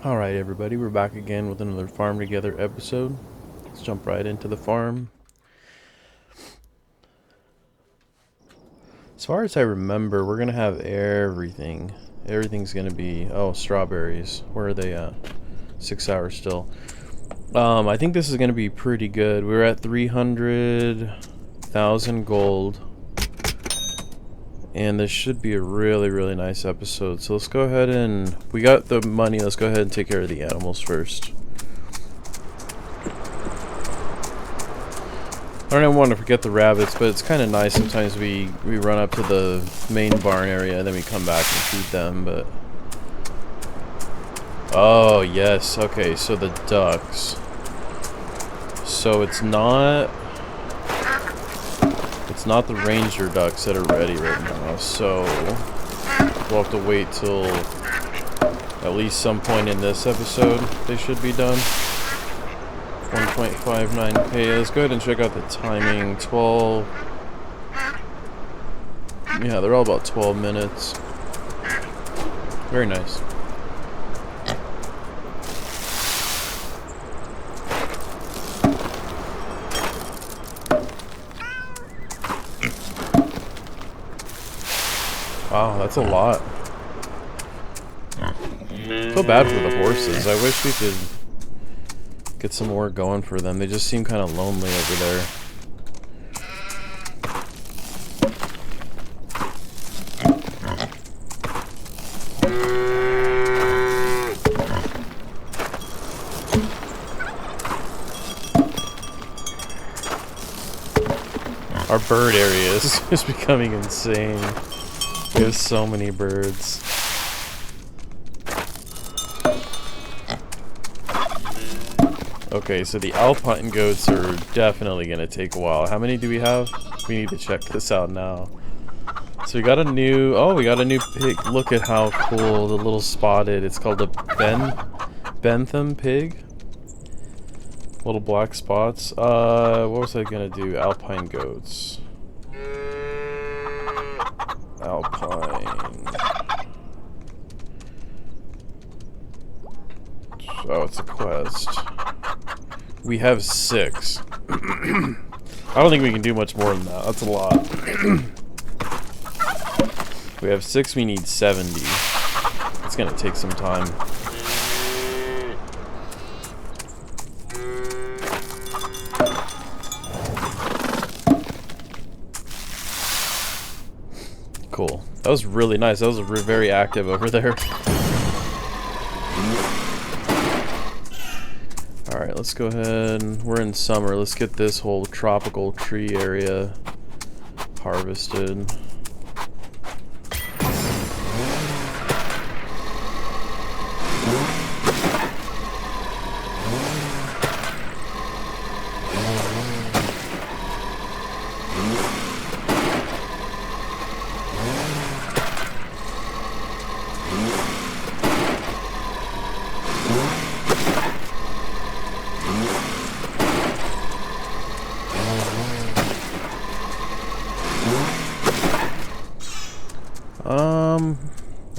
Alright everybody, we're back again with another Farm Together episode. Let's jump right into the farm. As far as I remember, we're gonna have everything. Everything's gonna be... Oh, strawberries. Where are they at? 6 hours still. I think this is gonna be pretty good. We're at 300,000 gold. And this should be a really nice episode. So let's go ahead and... We got the money, let's go ahead and take care of the animals first. I don't even want to forget the rabbits, but it's kind of nice sometimes we run up to the main barn area and then we come back and feed them, but... Oh, yes. Okay, so the ducks. So it's not the ranger ducks that are ready right now, so we'll have to wait till at least some point in this episode they should be done. 1.59k. Let's go ahead and check out the timing. 12. Yeah, they're all about 12 minutes. Very nice. Wow, that's a lot. Feel bad for the horses. I wish we could get some more going for them. They just seem kind of lonely over there. Our bird area is just becoming insane. We have so many birds. Okay, so the alpine goats are definitely going to take a while. How many do we have? We need to check this out now. So we got a new... Oh, we got a new pig. Look at how cool. The little spotted. It's called a Bentham pig. Little black spots. What was I going to do? Alpine goats. Alpine. Oh, it's a quest. We have 6. I don't think we can do much more than that. That's a lot. We have 6, we need 70. It's gonna take some time. Cool. That was really nice. That was very active over there. Alright, let's go ahead. We're in summer. Let's get this whole tropical tree area harvested.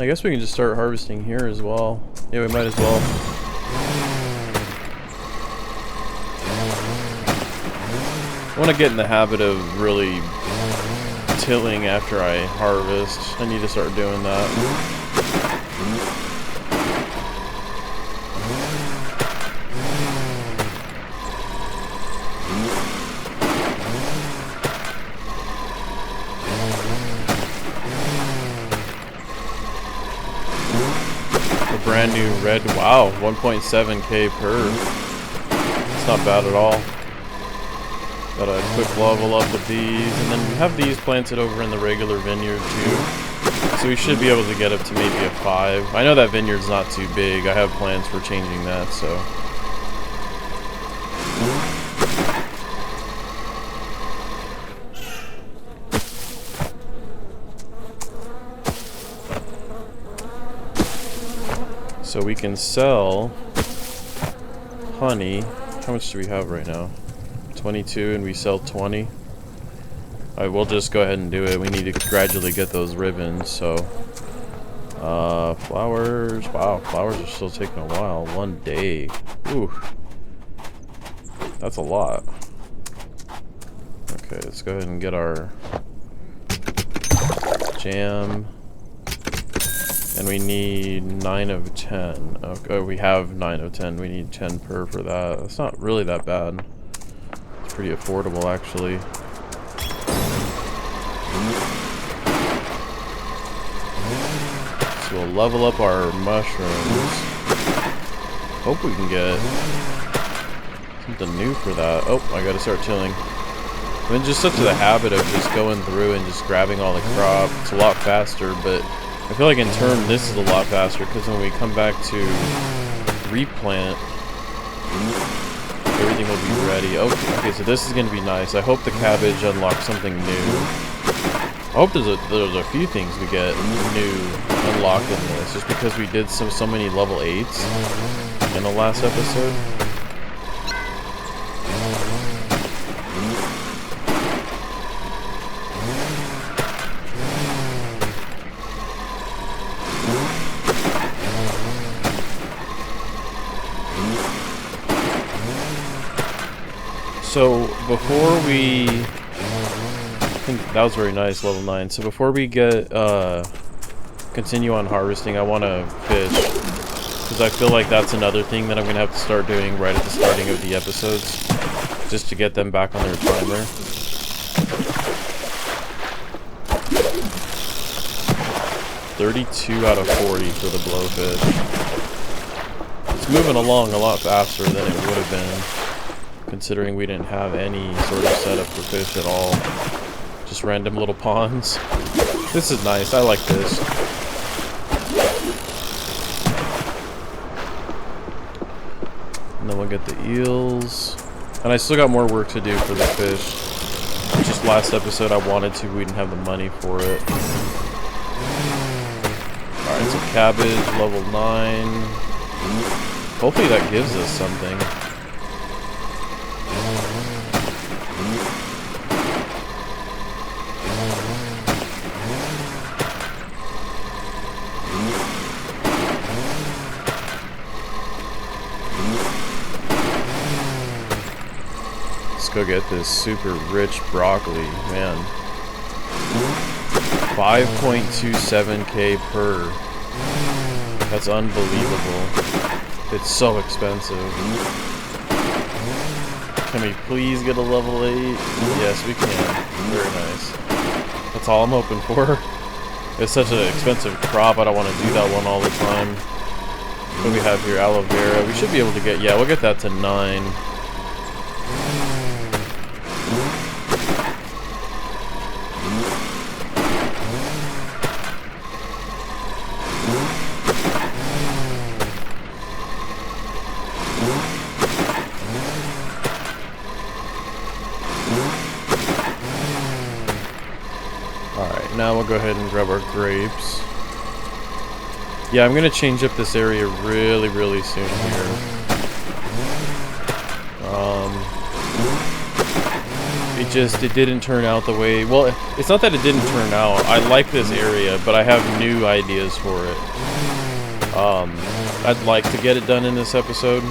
I guess we can just start harvesting here as well. Yeah, we might as well. I want to get in the habit of really tilling after I harvest. I need to start doing that. Brand new red, wow, 1.7k per. It's not bad at all. Got a quick level up with these, and then we have these planted over in the regular vineyard too. So we should be able to get up to maybe a 5. I know that vineyard's not too big. I have plans for changing that, so. So we can sell honey. How much do we have right now? 22, and we sell 20. Alright, we'll just go ahead and do it. We need to gradually get those ribbons, so Flowers. Wow, flowers are still taking a while. 1 day. Ooh. That's a lot. Okay, let's go ahead and get our jam. And we need 9 of 10. Okay, we have 9 of 10. We need 10 per for that. That's not really that bad. It's pretty affordable, actually. So we'll level up our mushrooms. Hope we can get something new for that. Oh, I gotta start tilling. I'm in just such a habit of just going through and just grabbing all the crop. It's a lot faster, but I feel like in turn this is a lot faster because when we come back to replant, everything will be ready. Okay, so this is gonna be nice. I hope the cabbage unlocks something new. I hope there's a few things we get new unlocked in this, just because we did so many level 8s in the last episode. So before we, I think that was very nice, level 9. So before we get continue on harvesting, I want to fish, because I feel like that's another thing that I'm gonna have to start doing right at the starting of the episodes, just to get them back on their timer. $32 out of 40 for the blowfish. It's moving along a lot faster than it would have been, considering we didn't have any sort of setup for fish at all. Just random little ponds. This is nice, I like this. And then we'll get the eels. And I still got more work to do for the fish. Just last episode I wanted to, we didn't have the money for it. Alright, so cabbage, level 9. Hopefully that gives us something. Let's go get this super rich broccoli, man. 5.27k per. That's unbelievable. It's so expensive. Can we please get a level 8? Yes, we can. Very nice. That's all I'm hoping for. It's such an expensive crop, I don't want to do that one all the time. What do we have here? Aloe vera. We should be able to get, yeah, we'll get that to 9. Alright, now we'll go ahead and grab our grapes. Yeah, I'm gonna change up this area really soon here. It didn't turn out the way, well, it's not that it didn't turn out. I like this area, but I have new ideas for it. I'd like to get it done in this episode.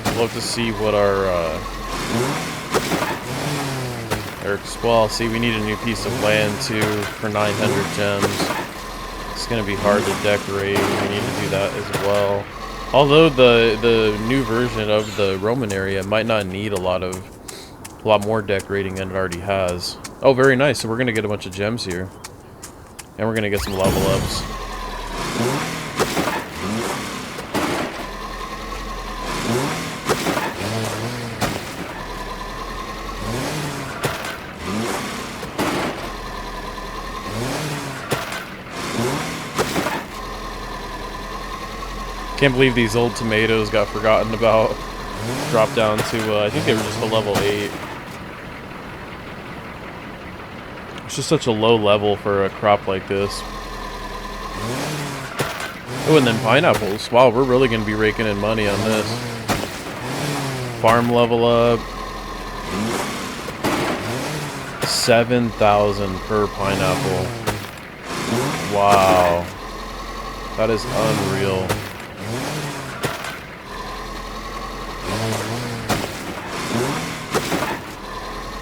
I'd love to see what our, well, see, we need a new piece of land too for 900 gems. It's gonna be hard to decorate. We need to do that as well. Although the new version of the Roman area might not need a lot more decorating than it already has. Oh, very nice. So we're gonna get a bunch of gems here, and we're gonna get some level ups. Can't believe these old tomatoes got forgotten about. Dropped down to, I think they were just a level 8. It's just such a low level for a crop like this. Oh, and then pineapples. Wow, we're really going to be raking in money on this. Farm level up. 7,000 per pineapple. Wow. That is unreal.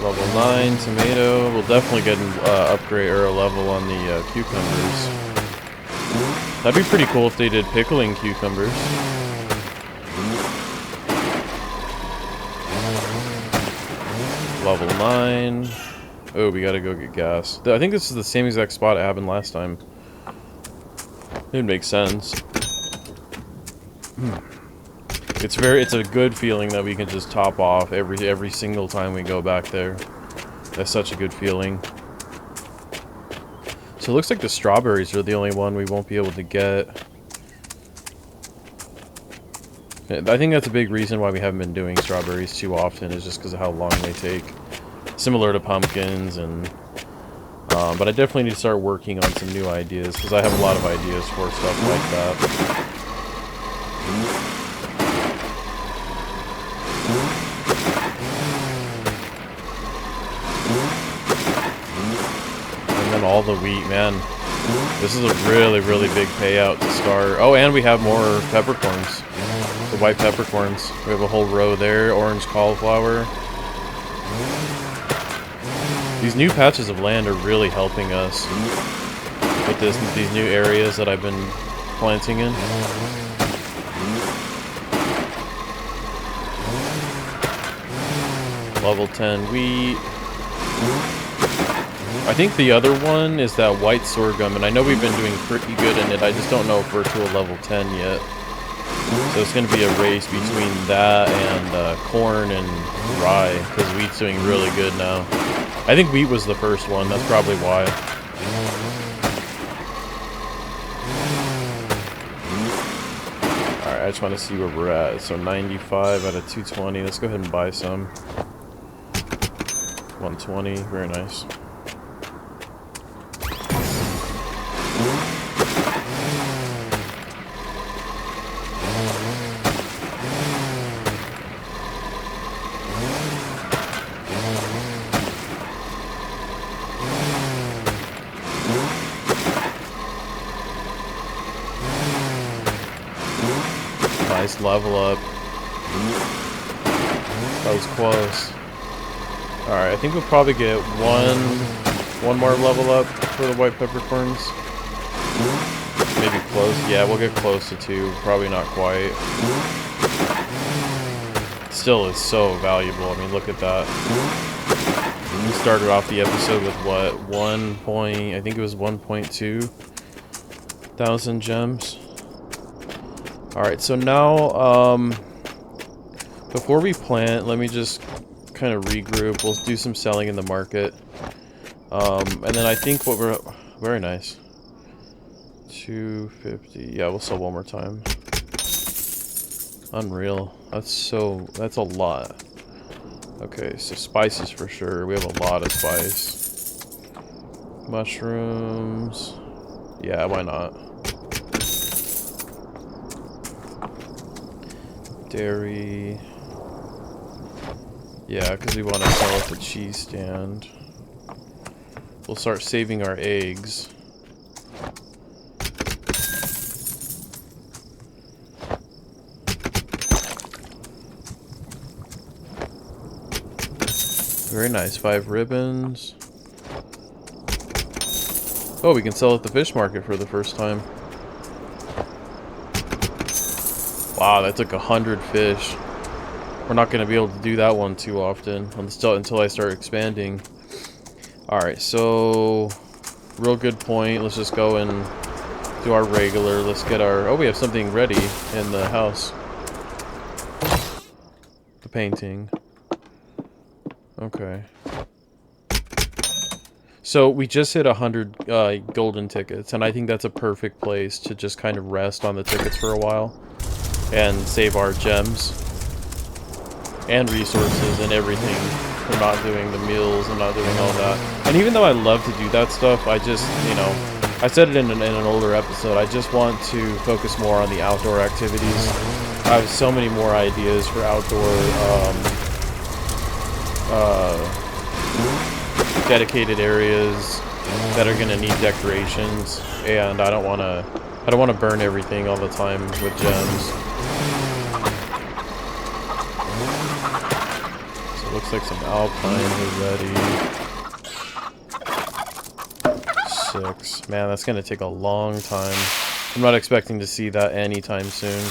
Level 9 tomato. We'll definitely get an upgrade or a level on the cucumbers. That'd be pretty cool if they did pickling cucumbers. Level 9. Oh, we gotta go get gas. I think this is the same exact spot it happened last time. It makes sense. It's a good feeling that we can just top off every single time we go back there. That's such a good feeling. So it looks like the strawberries are the only one we won't be able to get. I think that's a big reason why we haven't been doing strawberries too often, is just because of how long they take. Similar to pumpkins, and but I definitely need to start working on some new ideas, because I have a lot of ideas for stuff like that. And then all the wheat, man. This is a really, really big payout to start. Oh, and we have more peppercorns. The white peppercorns. We have a whole row there. Orange cauliflower. These new patches of land are really helping us with these new areas that I've been planting in. Level 10 wheat. I think the other one is that white sorghum, and I know we've been doing pretty good in it. I just don't know if we're to a level 10 yet. So it's going to be a race between that and corn and rye, because wheat's doing really good now. I think wheat was the first one, that's probably why. Alright, I just want to see where we're at. So 95 out of 220, let's go ahead and buy some. 120, very nice. Nice level up. That was close. Alright, I think we'll probably get one more level up for the white peppercorns. Maybe close. Yeah, we'll get close to 2. Probably not quite. Still is so valuable. I mean, look at that. We started off the episode with what? I think it was 1.2 thousand gems. Alright, so now, before we plant, let me just kind of regroup. We'll do some selling in the market. And then I think what we're... Very nice. 250. Yeah, we'll sell one more time. Unreal. That's a lot. Okay, so spices for sure. We have a lot of spice. Mushrooms. Yeah, why not? Dairy. Yeah, because we want to sell at the cheese stand. We'll start saving our eggs. Very nice. 5 ribbons. Oh, we can sell at the fish market for the first time. Wow, that took 100 fish. We're not going to be able to do that one too often until I start expanding. Alright, so real good point. Let's just go and do our regular. Let's get our... Oh, we have something ready in the house. The painting. Okay. So we just hit 100 golden tickets, and I think that's a perfect place to just kind of rest on the tickets for a while and save our gems and resources and everything from not doing the meals and not doing all that. And even though I love to do that stuff, I just, you know, I said it in an older episode, I just want to focus more on the outdoor activities. I have so many more ideas for outdoor dedicated areas, that are gonna need decorations, and I don't wanna burn everything all the time with gems. So it looks like some alpine already. 6. Man, that's gonna take a long time. I'm not expecting to see that anytime soon.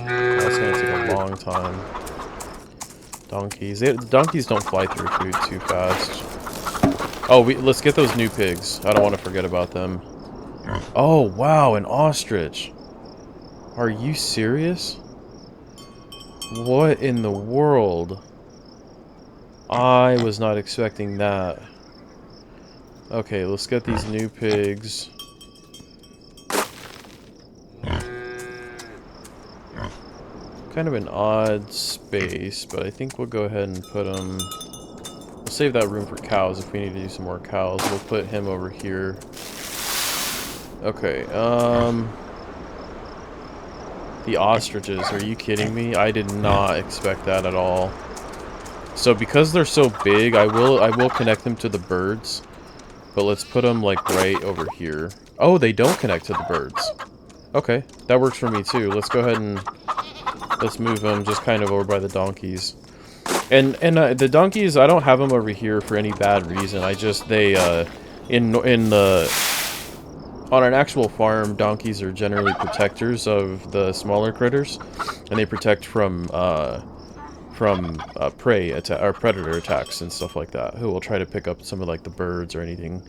That's gonna take a long time. Donkeys. Donkeys don't fly through food too fast. Oh, let's get those new pigs. I don't want to forget about them. Oh, wow, an ostrich. Are you serious? What in the world? I was not expecting that. Okay, let's get these new pigs. Kind of an odd space, but I think we'll go ahead and put them... We'll save that room for cows if we need to do some more cows. We'll put him over here. Okay, the ostriches, are you kidding me? I did not expect that at all. So because they're so big, I will connect them to the birds. But let's put them like right over here. Oh, they don't connect to the birds. Okay, that works for me too. Let's go ahead and let's move them just kind of over by the donkeys. And the donkeys, I don't have them over here for any bad reason. I just on an actual farm, donkeys are generally protectors of the smaller critters, and they protect from prey or predator attacks and stuff like that. Who will try to pick up some of like the birds or anything.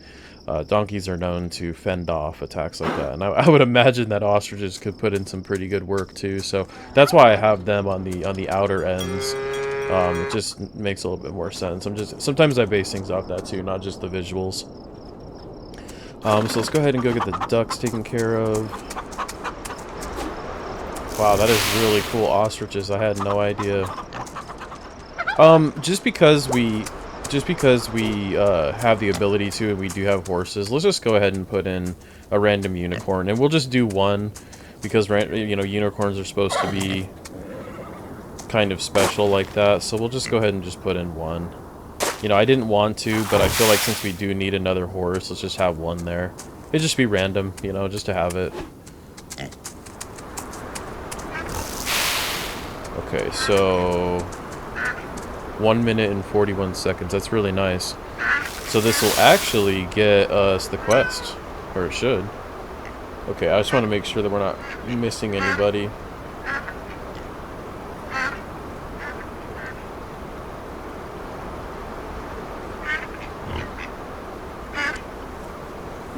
Donkeys are known to fend off attacks like that, and I would imagine that ostriches could put in some pretty good work too. So that's why I have them on the outer ends. It just makes a little bit more sense. Sometimes I base things off that too, not just the visuals. So let's go ahead and go get the ducks taken care of. Wow, that is really cool ostriches. I had no idea. Just because we have the ability to, and we do have horses, let's just go ahead and put in a random unicorn, and we'll just do one because unicorns are supposed to be kind of special like that. So we'll just go ahead and just put in one. I didn't want to, but I feel like since we do need another horse, let's just have one there. It'd just be random, just to have it. Okay, so 1 minute and 41 seconds. That's really nice. So this will actually get us the quest, or it should. Okay, I just want to make sure that we're not missing anybody.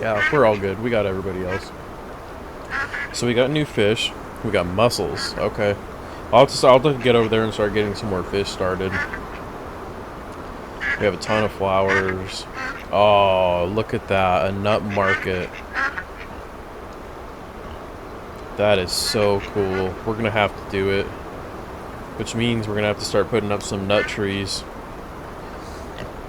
Yeah, we're all good. We got everybody else. So we got new fish. We got mussels. Okay. I'll have to get over there and start getting some more fish started. We have a ton of flowers. Oh, look at that. A nut market. That is so cool. We're going to have to do it. Which means we're going to have to start putting up some nut trees.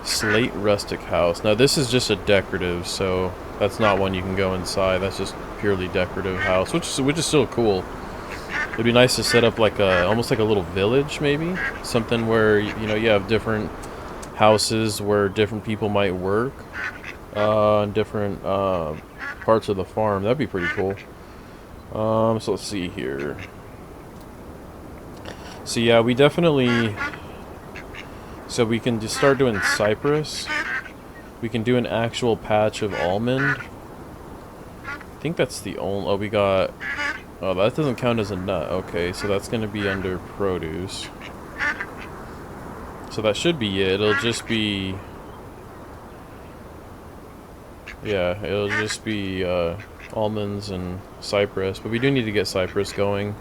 Slate rustic house. Now this is just a decorative, so that's not one you can go inside. That's just purely decorative house, which is still cool. It'd be nice to set up like almost like a little village, maybe something where you have different houses where different people might work on different parts of the farm. That'd be pretty cool. So let's see here. So yeah, we definitely. So we can just start doing cypress. We can do an actual patch of almond. I think that's the only... Oh, we got... Oh, that doesn't count as a nut. Okay, so that's going to be under produce. So that should be it. It'll just be... Yeah, it'll just be almonds and cypress. But we do need to get cypress going.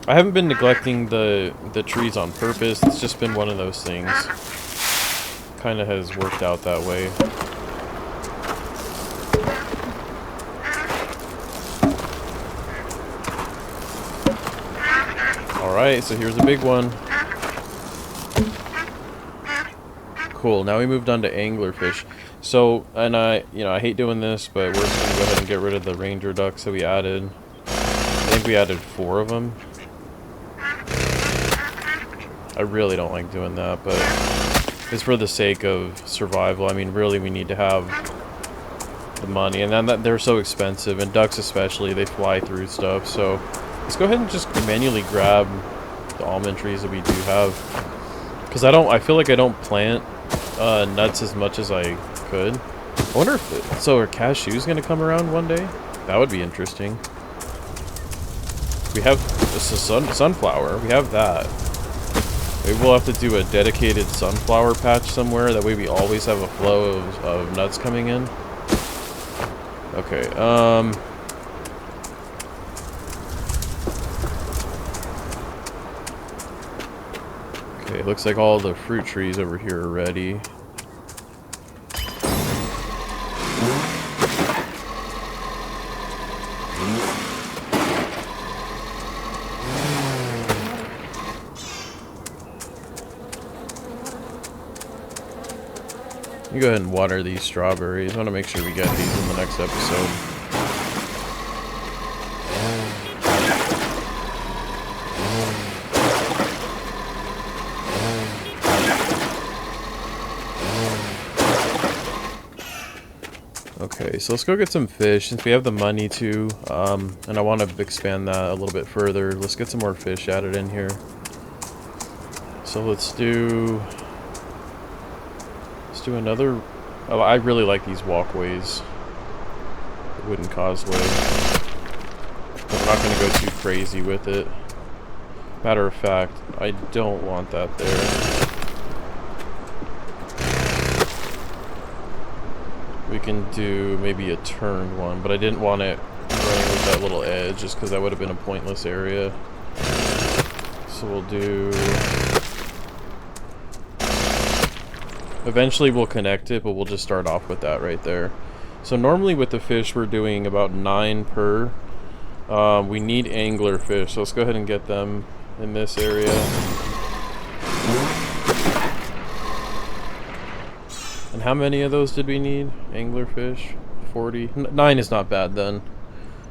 I haven't been neglecting the trees on purpose. It's just been one of those things. Kind of has worked out that way. Alright, so here's a big one. Cool, now we moved on to anglerfish. So, and I hate doing this, but we're just going to go ahead and get rid of the ranger ducks that we added. I think we added 4 of them. I really don't like doing that, but It's for the sake of survival. I mean, really, we need to have the money, and then they're so expensive, and ducks especially, they fly through stuff. So let's go ahead and just manually grab the almond trees that we do have, because I feel like I don't plant nuts as much as I could. I wonder if so are cashews gonna come around one day? That would be interesting. We have this is sunflower. We have that. Maybe we'll have to do a dedicated sunflower patch somewhere. That way we always have a flow of nuts coming in. Okay, okay, looks like all the fruit trees over here are ready. You go ahead and water these strawberries. I want to make sure we get these in the next episode. Okay, so let's go get some fish since we have the money to, and I want to expand that a little bit further. Let's get some more fish added in here. So let's do another. Oh, I really like these walkways. The wooden causeway. I'm not going to go too crazy with it. Matter of fact, I don't want that there. We can do maybe a turned one, but I didn't want it running with that little edge just because that would have been a pointless area. So we'll do... Eventually we'll connect it, but we'll just start off with that right there. So normally with the fish we're doing about 9 per. We need angler fish, so let's go ahead and get them in this area. And how many of those did we need? Angler fish? 40? 9 is not bad then.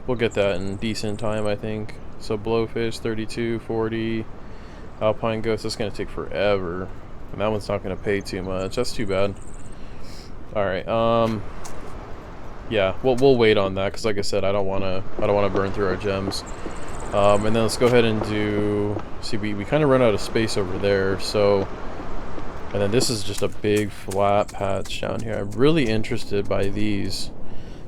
We'll get that in decent time, I think. So blowfish, 32, 40. Alpine ghost, that's going to take forever. And that one's not going to pay too much. That's too bad. Alright, yeah, we'll wait on that, because like I said, I don't want to burn through our gems. And then let's go ahead and do... See, we kind of run out of space over there, so... And then this is just a big flat patch down here. I'm really interested by these,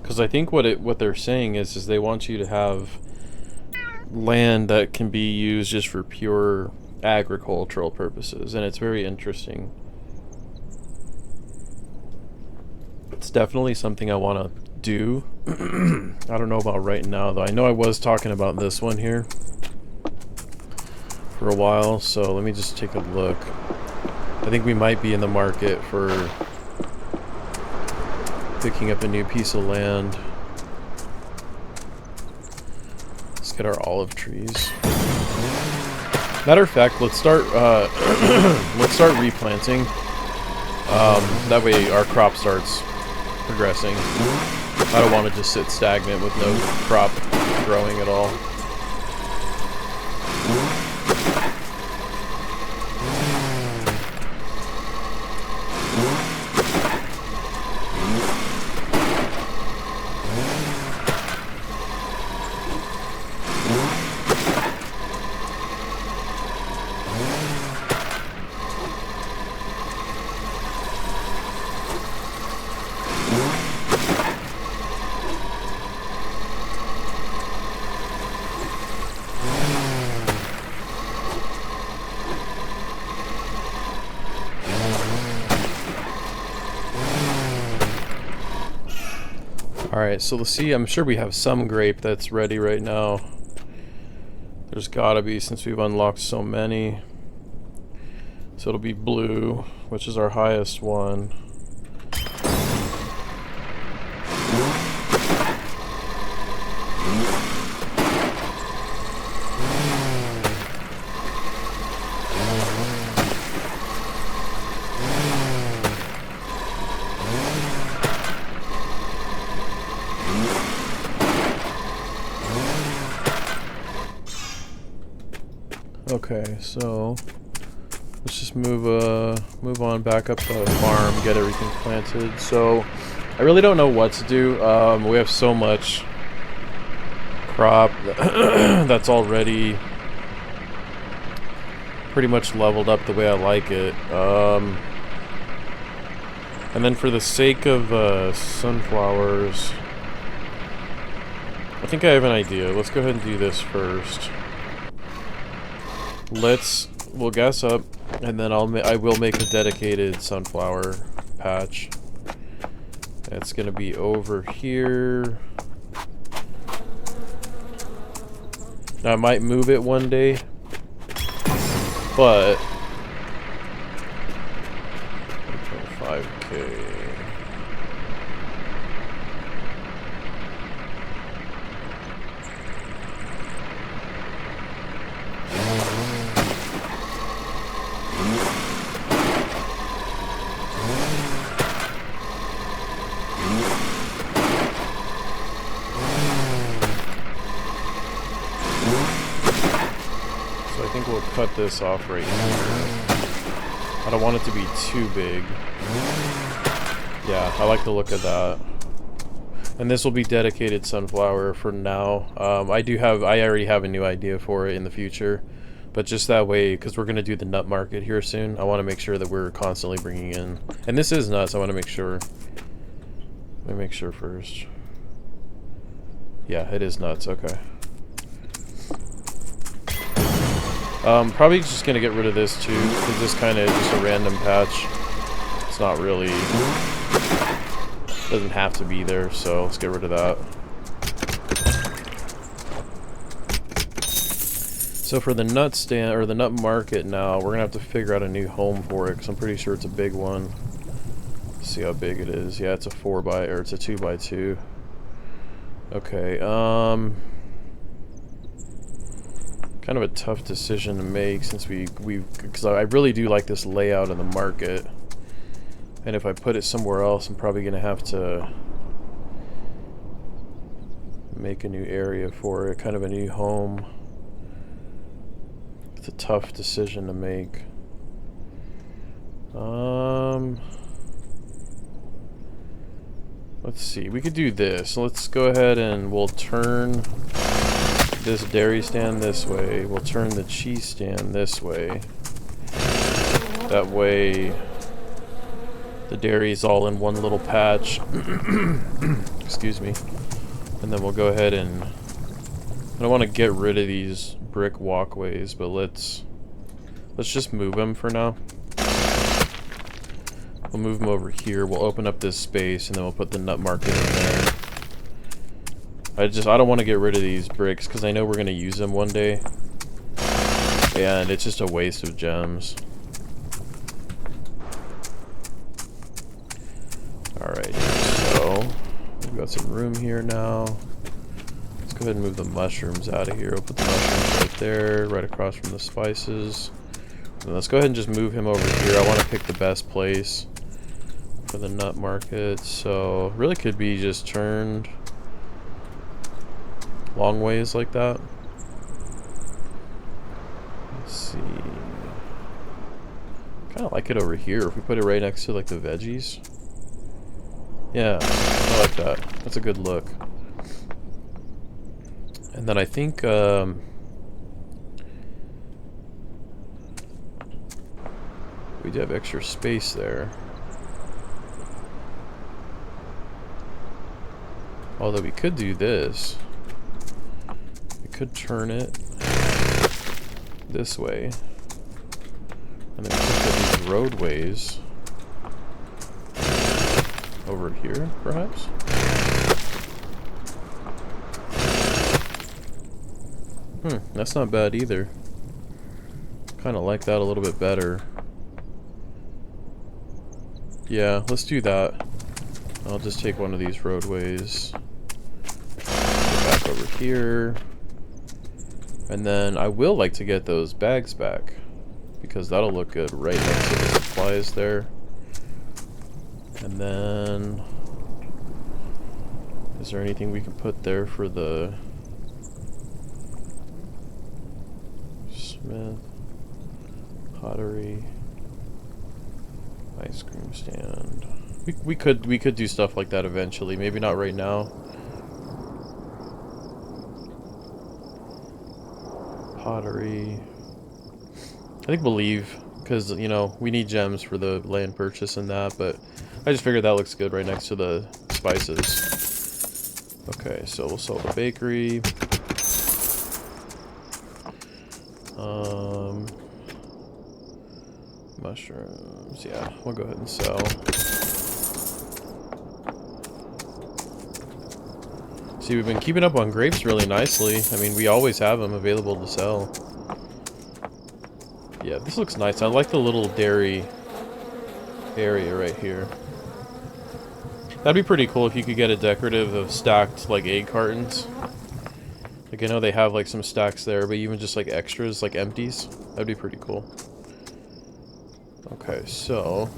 because I think what they're saying is they want you to have land that can be used just for pure agricultural purposes, and it's very interesting. It's definitely something I want to do. I don't know about right now though. I know I was talking about this one here for a while, so let me just take a look. I think we might be in the market for picking up a new piece of land. Let's get our olive trees. Matter of fact, let's start replanting. That way our crop starts progressing. I don't want to just sit stagnant with no crop growing at all. Alright, so let's see, I'm sure we have some grape that's ready right now. There's gotta be, since we've unlocked so many. So it'll be blue, which is our highest one. Okay, so let's just move on back up to the farm, get everything planted. So I really don't know what to do. We have so much crop that's already pretty much leveled up the way I like it. And then for the sake of sunflowers, I think I have an idea. Let's go ahead and do this first. We'll gas up, and then I will make a dedicated sunflower patch. It's gonna be over here. Now, I might move it one day, but 1.5K. I think we'll cut this off right here. I don't want it to be too big. Yeah, I like the look of that. And this will be dedicated sunflower for now. I already have a new idea for it in the future. But just that way, because we're going to do the nut market here soon, I want to make sure that we're constantly bringing in. And this is nuts, I want to make sure. Let me make sure first. Yeah, it is nuts, okay. Probably just gonna get rid of this too, because this kind of just a random patch. It's not really, doesn't have to be there, so let's get rid of that. So for the nut stand, or the nut market now, we're gonna have to figure out a new home for it, because I'm pretty sure it's a big one. Let's see how big it is. Yeah, it's a 2x2. Okay, kind of a tough decision to make since because I really do like this layout of the market, and if I put it somewhere else, I'm probably gonna have to make a new area for it, kind of a new home. It's a tough decision to make. Let's see, we could do this. Let's go ahead and we'll turn this dairy stand this way. We'll turn the cheese stand this way. That way the dairy's all in one little patch. Excuse me. And then we'll go ahead and I don't want to get rid of these brick walkways, but let's just move them for now. We'll move them over here. We'll open up this space and then we'll put the nut market in there. I don't want to get rid of these bricks because I know we're going to use them one day. And it's just a waste of gems. Alright, so we've got some room here now. Let's go ahead and move the mushrooms out of here. We'll put the mushrooms right there, right across from the spices. And let's go ahead and just move him over here. I want to pick the best place for the nut market. So really could be just turned long ways like that. Let's see. Kind of like it over here if we put it right next to like the veggies. Yeah, I like that. That's a good look. And then I think we do have extra space there. Although we could do this. Could turn it this way, and then put these roadways over here, perhaps. That's not bad either. Kind of like that a little bit better. Yeah, let's do that. I'll just take one of these roadways back over here. And then I will like to get those bags back, because that'll look good right next to the supplies there. And then, is there anything we can put there for the Smith? Pottery. Ice cream stand. We could do stuff like that eventually. Maybe not right now. Pottery. I think we'll leave because, you know, we need gems for the land purchase and that, but I just figured that looks good right next to the spices. Okay, so we'll sell the bakery. Mushrooms, yeah, we'll go ahead and sell. See, we've been keeping up on grapes really nicely. I mean, we always have them available to sell. Yeah, this looks nice. I like the little dairy area right here. That'd be pretty cool if you could get a decorative of stacked, like, egg cartons. Like, I know they have, like, some stacks there, but even just, like, extras, like, empties. That'd be pretty cool. Okay, so...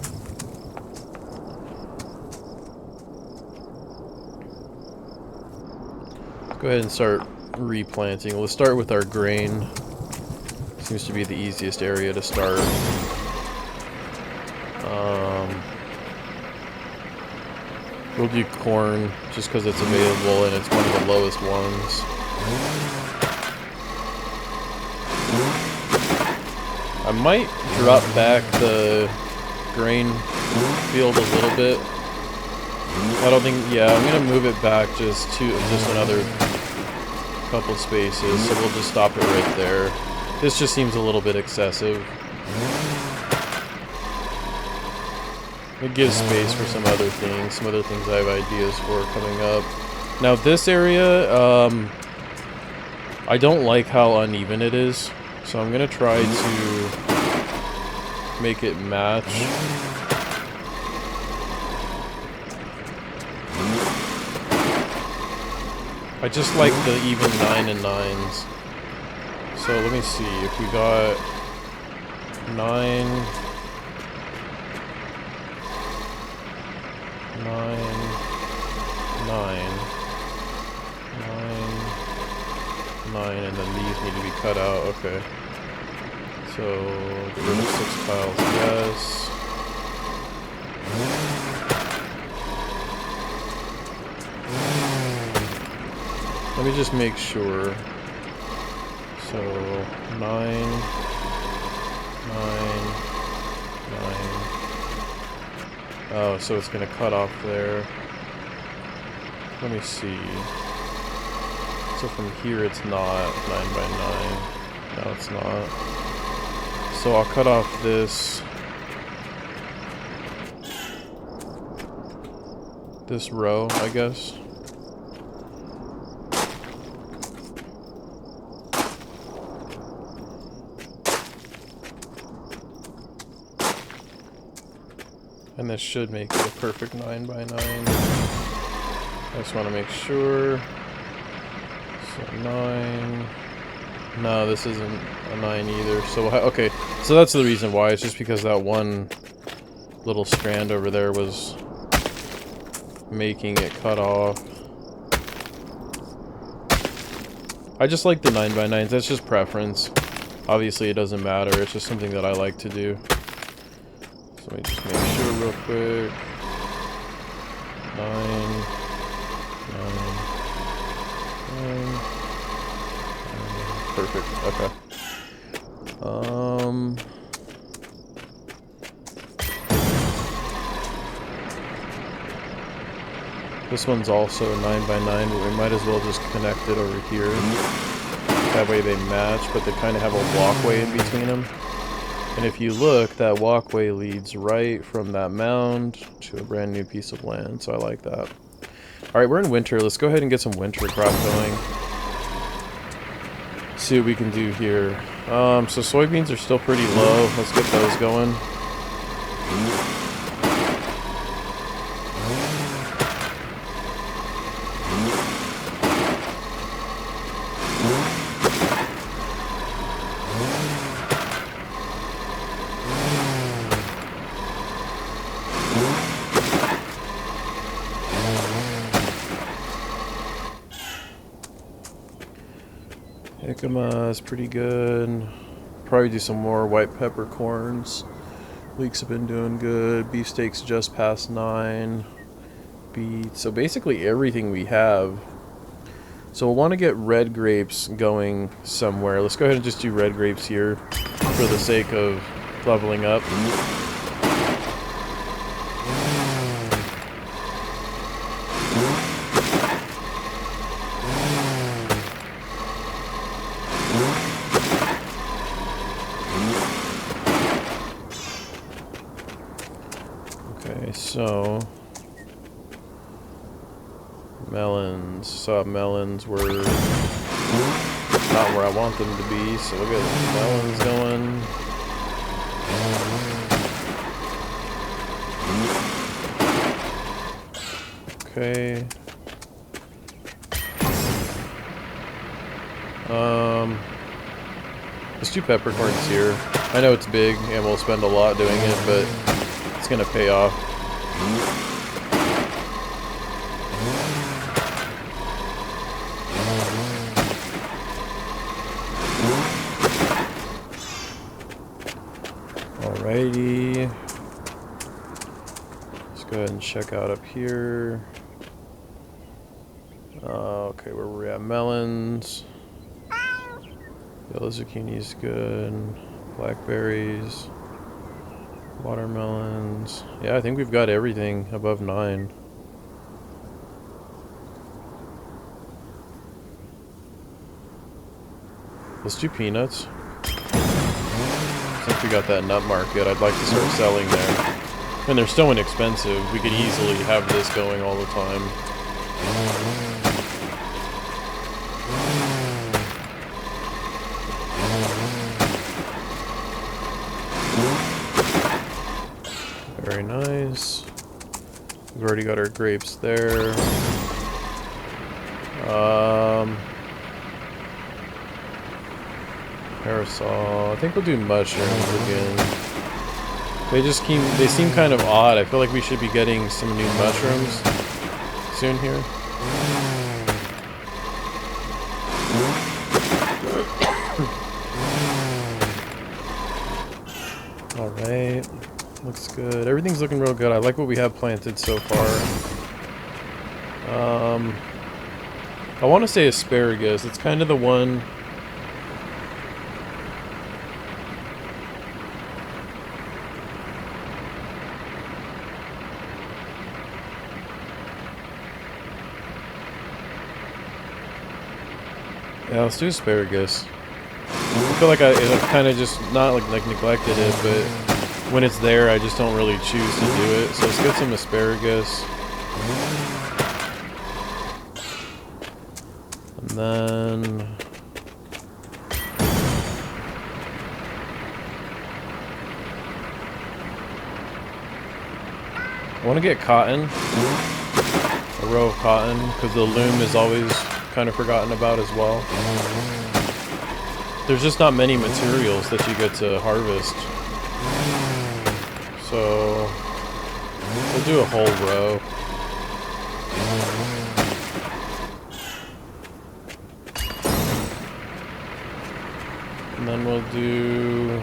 let's go ahead and start replanting. We'll start with our grain. Seems to be the easiest area to start. We'll do corn just because it's available and it's one of the lowest ones. I might drop back the grain field a little bit. I don't think, yeah, I'm gonna move it back just another couple spaces, so we'll just stop it right there. This just seems a little bit excessive. It gives space for some other things I have ideas for coming up. Now this area, I don't like how uneven it is, so I'm gonna try to make it match. I just like the even 9 and 9s. So let me see if we got 9, 9, 9, and then these need to be cut out. Okay. So get rid of 6 tiles. Yes. Let me just make sure. So 9, 9, 9. Oh, so it's gonna cut off there. Let me see. So from here it's not 9 by 9. No, it's not. So I'll cut off this row, I guess. And this should make it a perfect 9 by 9. I just want to make sure. So 9. No, this isn't a 9 either. So, okay. So that's the reason why. It's just because that one little strand over there was making it cut off. I just like the 9 by 9s. That's just preference. Obviously, it doesn't matter. It's just something that I like to do. So let me just make sure real quick. 9, 9, 9. Perfect. Okay. This one's also 9 by 9, but we might as well just connect it over here. That way they match, but they kind of have a walkway in between them. And if you look, that walkway leads right from that mound to a brand new piece of land, so I like that. Alright, we're in winter. Let's go ahead and get some winter crop going. See what we can do here. So soybeans are still pretty low. Let's get those going. Jicama is pretty good. Probably do some more white peppercorns. Leeks have been doing good. Beefsteaks just past 9. Beets. So basically everything we have. So we'll want to get red grapes going somewhere. Let's go ahead and just do red grapes here for the sake of leveling up. Okay, so melons. So melons were not where I want them to be, so we'll get melons going. Okay. Let's do peppercorns here. I know it's big and we'll spend a lot doing it, but it's gonna pay off. Alrighty. Let's go ahead and check out up here. Okay, where we're at, melons. Yellow zucchini is good. Blackberries. Watermelons. Yeah, I think we've got everything above 9. Let's do peanuts. Since we got that nut market, I'd like to start selling there. And they're so inexpensive, we could easily have this going all the time. Very nice. We've already got our grapes there. Parasol. I think we'll do mushrooms again. They seem kind of odd. I feel like we should be getting some new mushrooms soon here. Alright. Looks good. Everything's looking real good. I like what we have planted so far. I want to say asparagus. It's kind of the one... Yeah, let's do asparagus. I feel like I kind of just not like neglected it, but when it's there, I just don't really choose to do it. So let's get some asparagus. And then... I want to get cotton. A row of cotton, because the loom is always kind of forgotten about as well. There's just not many materials that you get to harvest. So we'll do a whole row. And then we'll do...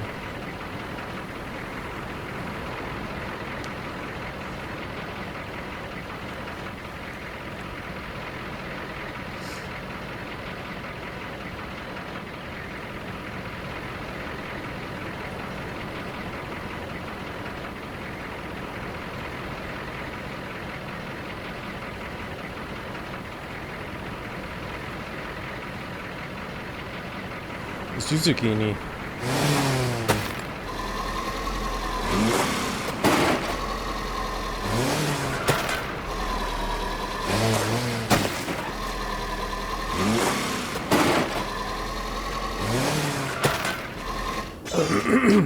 Let's do zucchini.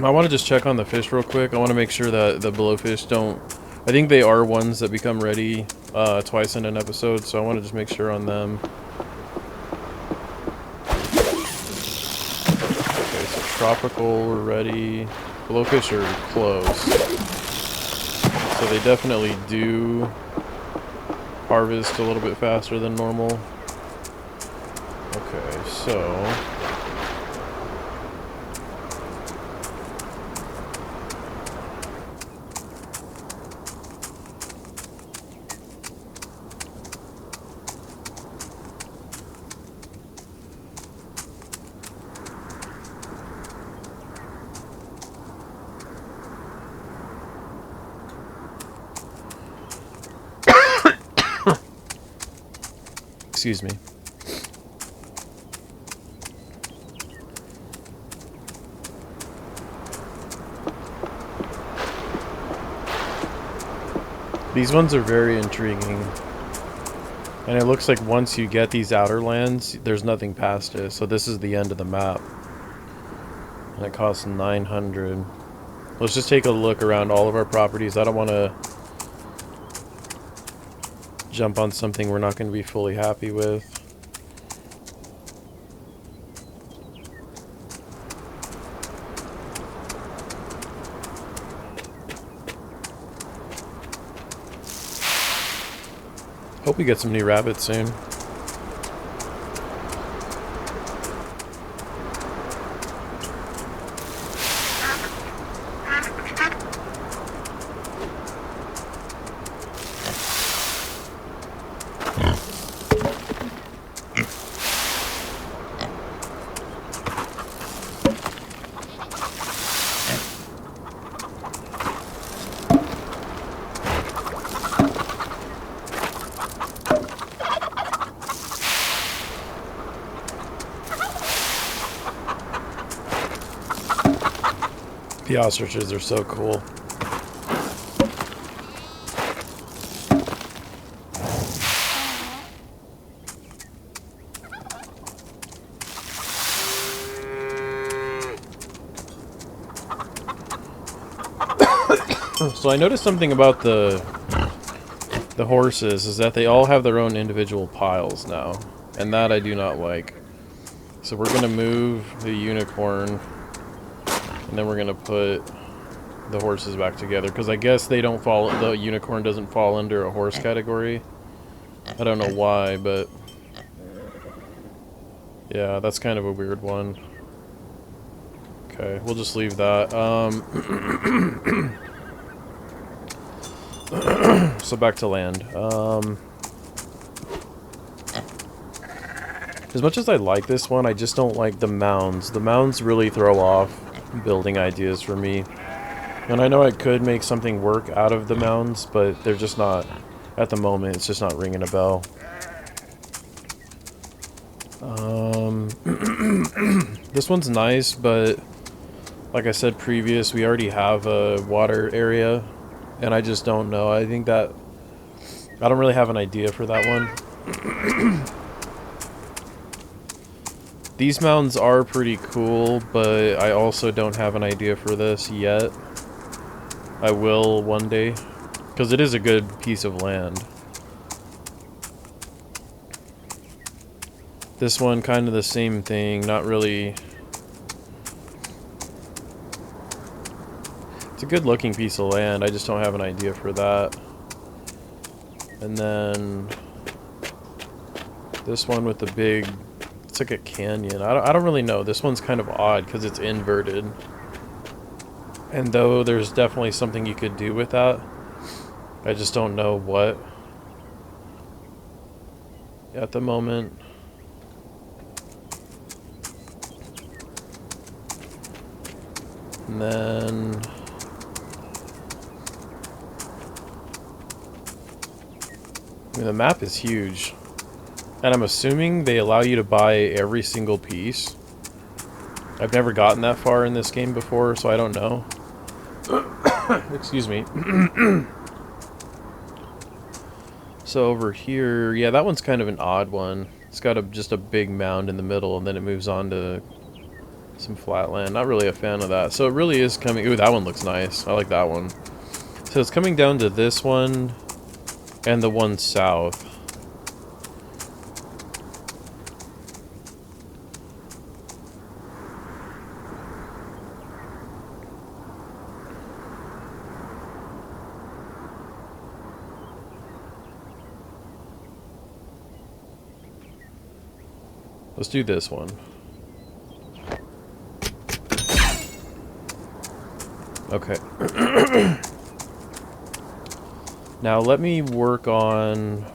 I want to just check on the fish real quick. I want to make sure that the blowfish don't... I think they are ones that become ready twice in an episode, so I want to just make sure on them. Okay, so tropical, we're ready. Blowfish are close. So they definitely do harvest a little bit faster than normal. Okay, so... Excuse me. These ones are very intriguing. And it looks like once you get these outer lands, there's nothing past it. So this is the end of the map. And it costs 900. Let's just take a look around all of our properties. I don't want to jump on something we're not going to be fully happy with. Hope we get some new rabbits soon. The ostriches are so cool. So I noticed something about the horses is that they all have their own individual piles now, and that I do not like. So we're gonna move the unicorn. And then we're gonna put the horses back together because I guess they don't fall. The unicorn doesn't fall under a horse category. I don't know why, but yeah, that's kind of a weird one. Okay, we'll just leave that. So back to land. As much as I like this one, I just don't like the mounds. The mounds really throw off building ideas for me. And I know I could make something work out of the mounds, but they're just not, at the moment, it's just not ringing a bell. This one's nice, but like I said previous, we already have a water area, and I just don't know. I think that, I don't really have an idea for that one. These mounds are pretty cool, but I also don't have an idea for this yet. I will one day, because it is a good piece of land. This one, kind of the same thing, not really... It's a good looking piece of land, I just don't have an idea for that. And then... this one with the big... It's like a canyon. I don't really know. This one's kind of odd because it's inverted. And though there's definitely something you could do with that, I just don't know what at the moment. And then... I mean, the map is huge. And I'm assuming they allow you to buy every single piece. I've never gotten that far in this game before, so I don't know. Excuse me. So over here, yeah, that one's kind of an odd one. It's got just a big mound in the middle, and then it moves on to some flat land. Not really a fan of that. So it really is coming... Ooh, that one looks nice. I like that one. So it's coming down to this one and the one south. Let's do this one. Okay. Now let me work on...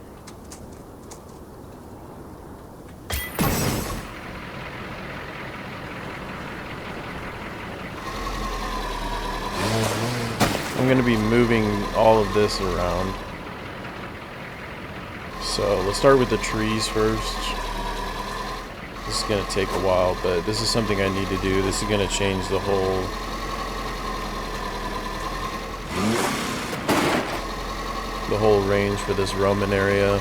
I'm going to be moving all of this around. So let's start with the trees first. This is going to take a while, but this is something I need to do. This is going to change the whole range for this Roman area.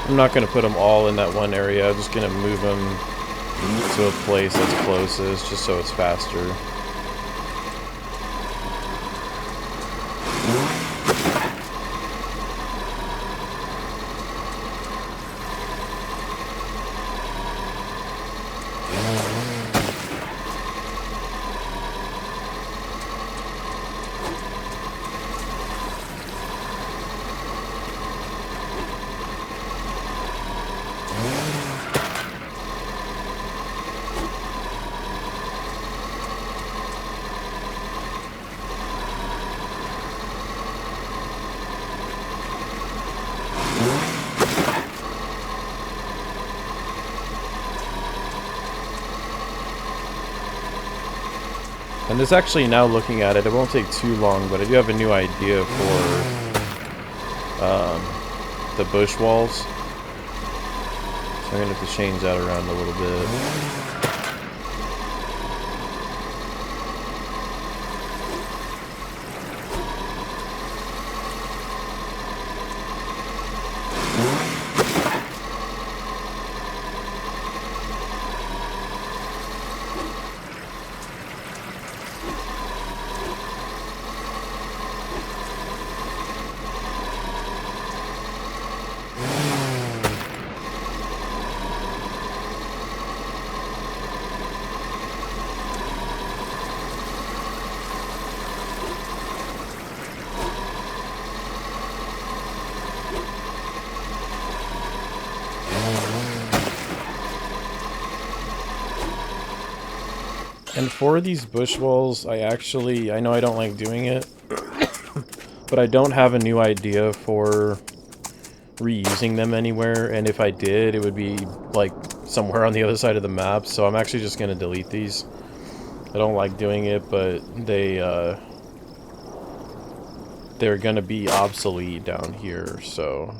I'm not going to put them all in that one area. I'm just going to move them to a place that's closest, just so it's faster. And this actually, now looking at it, it won't take too long, but I do have a new idea for the bush walls. So I'm going to have to change that around a little bit. And for these bush walls, I know I don't like doing it, but I don't have a new idea for reusing them anywhere, and if I did, it would be like somewhere on the other side of the map, so I'm actually just going to delete these. I don't like doing it, but they're going to be obsolete down here, so...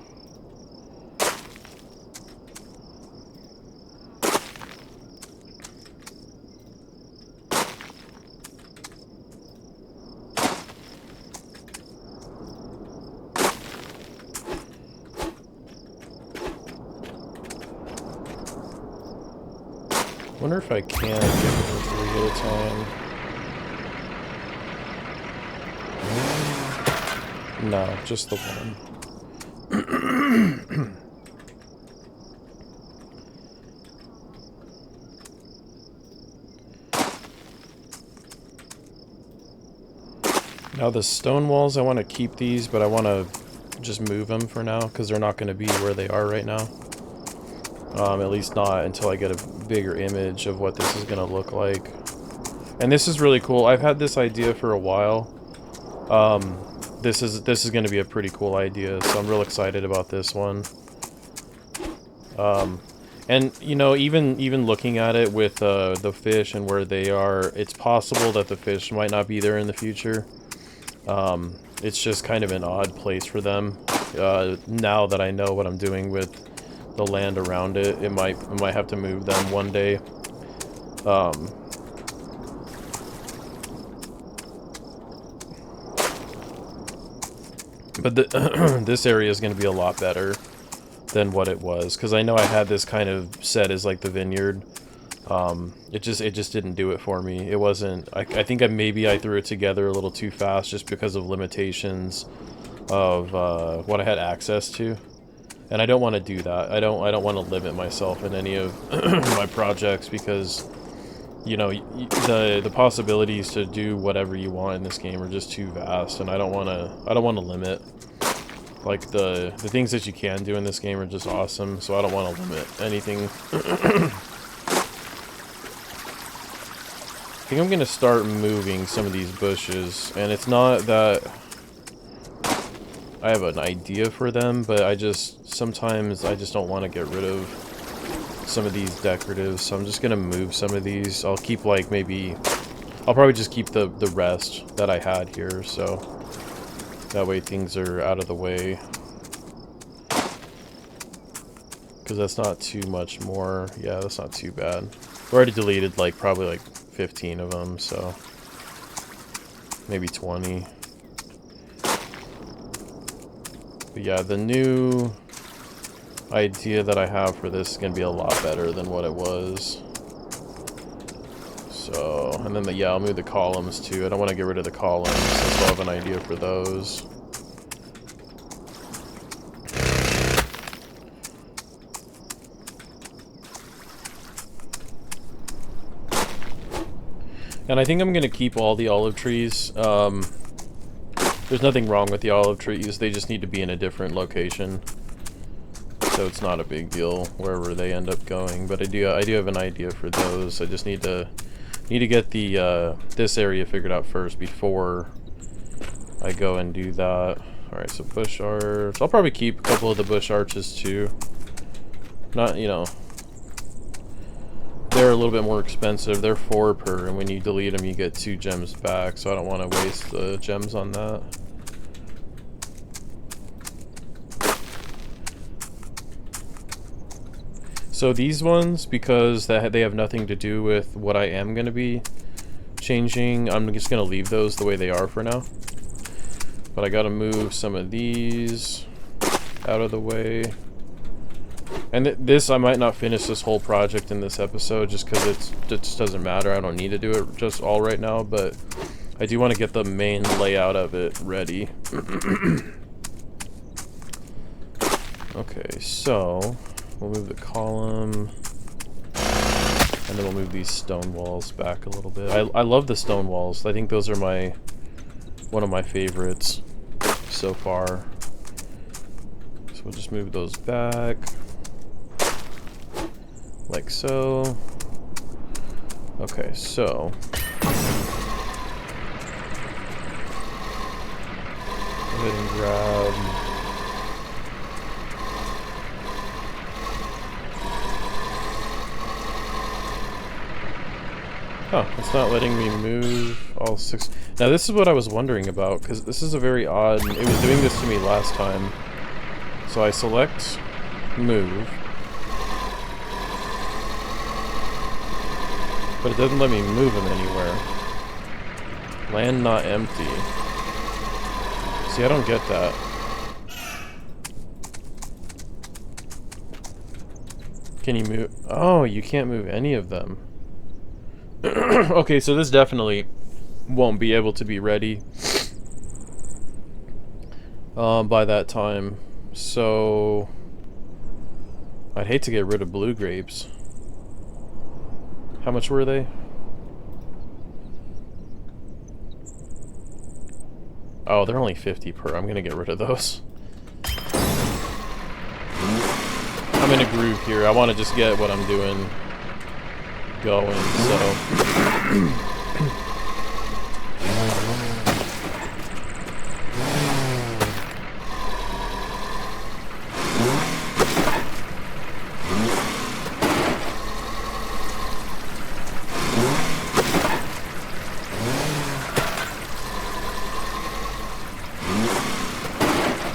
I wonder if I can get them 3 at a time. No, just the one. Now the stone walls, I want to keep these, but I want to just move them for now, because they're not going to be where they are right now. At least not until I get a bigger image of what this is going to look like. And this is really cool. I've had this idea for a while. This is going to be a pretty cool idea, so I'm real excited about this one. And you know, even looking at it with the fish and where they are, it's possible that the fish might not be there in the future. It's just kind of an odd place for them. Now that I know what I'm doing with the land around it, I might have to move them one day. But this area is going to be a lot better than what it was, because I know I had this kind of set as like the Vineyard. It just didn't do it for me. It wasn't. I think maybe I threw it together a little too fast just because of limitations of what I had access to. And I don't want to do that. I don't want to limit myself in any of my projects, because, you know, the possibilities to do whatever you want in this game are just too vast, and I don't want to limit. Like the things that you can do in this game are just awesome, so I don't want to limit anything. think I'm gonna start moving some of these bushes, and it's not that I have an idea for them, but sometimes I just don't want to get rid of some of these decoratives, so I'm just gonna move some of these. I'll keep like I'll probably just keep the rest that I had here, so that way things are out of the way. Because that's not too much more. Yeah, that's not too bad. We already deleted like probably like 15 of them, so maybe 20. But yeah, the new idea that I have for this is going to be a lot better than what it was. So, and then yeah, I'll move the columns too. I don't want to get rid of the columns. I still have an idea for those. And I think I'm going to keep all the olive trees. There's nothing wrong with the olive trees. They just need to be in a different location. So it's not a big deal wherever they end up going. But I do have an idea for those. I just need to get the this area figured out first before I go and do that. Alright, so bush arch. I'll probably keep a couple of the bush arches too. Not, you know, they're a little bit more expensive. They're 4 per, and when you delete them, you get 2 gems back. So I don't want to waste the gems on that. So these ones, because they have nothing to do with what I am going to be changing, I'm just going to leave those the way they are for now. But I got to move some of these out of the way. And this, I might not finish this whole project in this episode just because it just doesn't matter. I don't need to do it just all right now, but I do want to get the main layout of it ready. Okay, so we'll move the column, and then we'll move these stone walls back a little bit. I love the stone walls. I think those are one of my favorites so far. So we'll just move those back. Like so. Okay, so go ahead and grab it's not letting me move all 6. Now this is what I was wondering about, because this is a very odd, it was doing this to me last time. So I select move, but it doesn't let me move them anywhere. Land not empty. See, I don't get that. Can you move? Oh, you can't move any of them. Okay, so this definitely won't be able to be ready by that time. So I'd hate to get rid of blue grapes. How much were they? Oh, they're only 50 per. I'm gonna get rid of those. I'm in a groove here. I want to just get what I'm doing going, so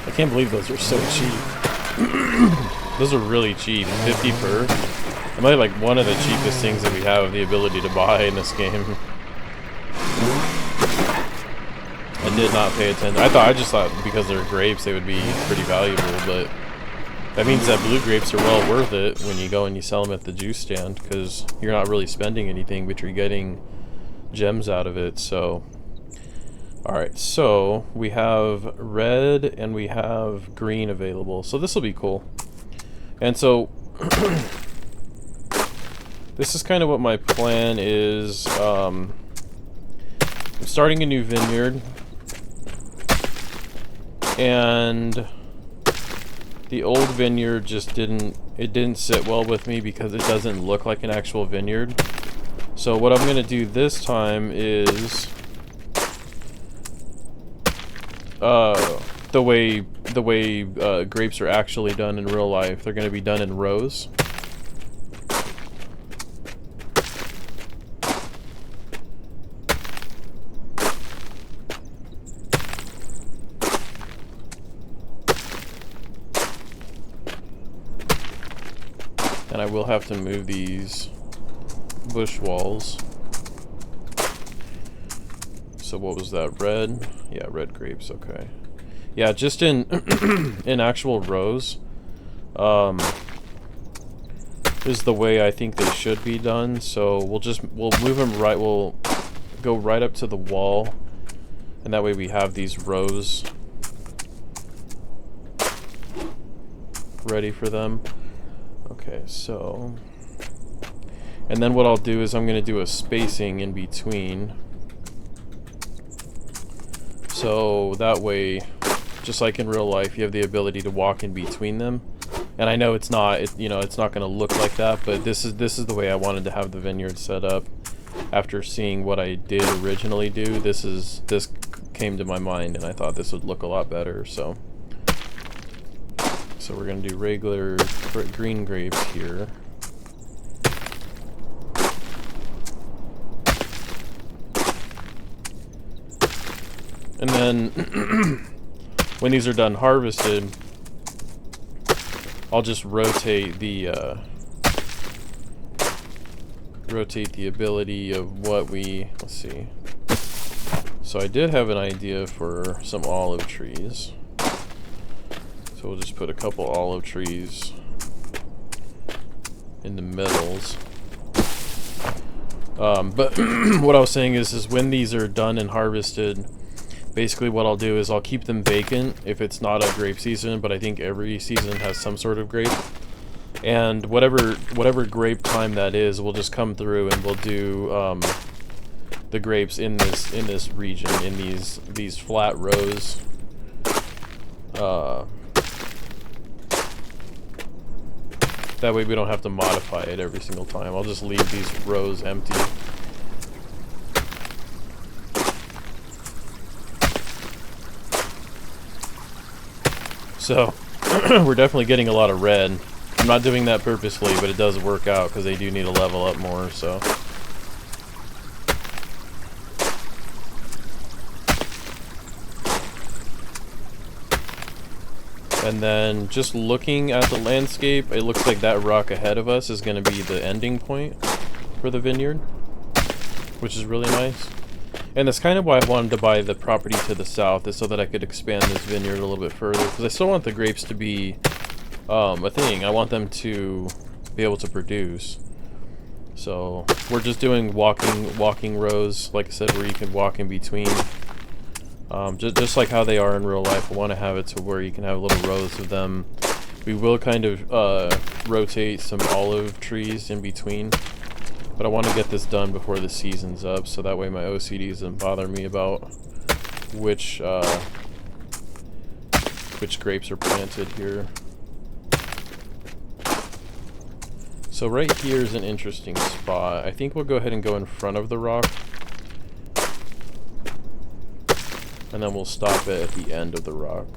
I can't believe those are so cheap. Those are really cheap. 50 per. It might be like one of the cheapest things that we have the ability to buy in this game. I did not pay attention. I just thought because they're grapes they would be pretty valuable, but that means that blue grapes are well worth it when you go and you sell them at the juice stand, because you're not really spending anything, but you're getting gems out of it. So alright, so we have red and we have green available, so this will be cool. And so this is kind of what my plan is. I'm starting a new vineyard, and the old vineyard just didn't sit well with me because it doesn't look like an actual vineyard. So what I'm going to do this time is the way grapes are actually done in real life. They're going to be done in rows. And I will have to move these bush walls. So what was that? Red? Yeah, red grapes, okay. Yeah, just in in actual rows is the way I think they should be done. So we'll move them right, we'll go right up to the wall, and that way we have these rows ready for them. Okay, so, and then what I'll do is I'm going to do a spacing in between. So that way, just like in real life, you have the ability to walk in between them. And I know it's not, you know, it's not going to look like that, but this is the way I wanted to have the vineyard set up. After seeing what I did originally do, this came to my mind, and I thought this would look a lot better. So we're going to do regular green grapes here. And then when these are done harvested, I'll just rotate the ability of what we, let's see. So I did have an idea for some olive trees. So we'll just put a couple olive trees in the middles. But what I was saying is when these are done and harvested, basically what I'll do is I'll keep them vacant if it's not a grape season, but I think every season has some sort of grape. And whatever grape time that is, we'll just come through and we'll do the grapes in this region, in these flat rows. That way we don't have to modify it every single time. I'll just leave these rows empty. So, we're definitely getting a lot of red. I'm not doing that purposefully, but it does work out because they do need to level up more, so. And then just looking at the landscape, it looks like that rock ahead of us is going to be the ending point for the vineyard, which is really nice. And that's kind of why I wanted to buy the property to the south, is so that I could expand this vineyard a little bit further, because I still want the grapes to be a thing. I want them to be able to produce. So we're just doing walking rows, like I said, where you can walk in between. Just like how they are in real life, I want to have it to where you can have little rows of them. We will kind of rotate some olive trees in between, but I want to get this done before the season's up, so that way my OCD doesn't bother me about which grapes are planted here. So right here is an interesting spot. I think we'll go ahead and go in front of the rock, and then we'll stop it at the end of the rock.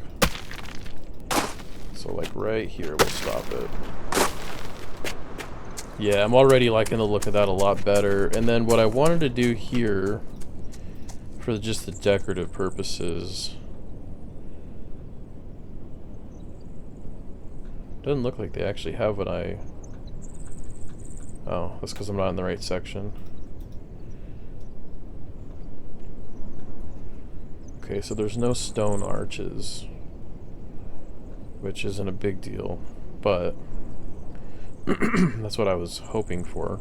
So like right here, we'll stop it. Yeah, I'm already liking the look of that a lot better. And then what I wanted to do here, for just the decorative purposes, doesn't look like they actually have what I... Oh, that's because I'm not in the right section. Okay, so there's no stone arches, which isn't a big deal, but that's what I was hoping for.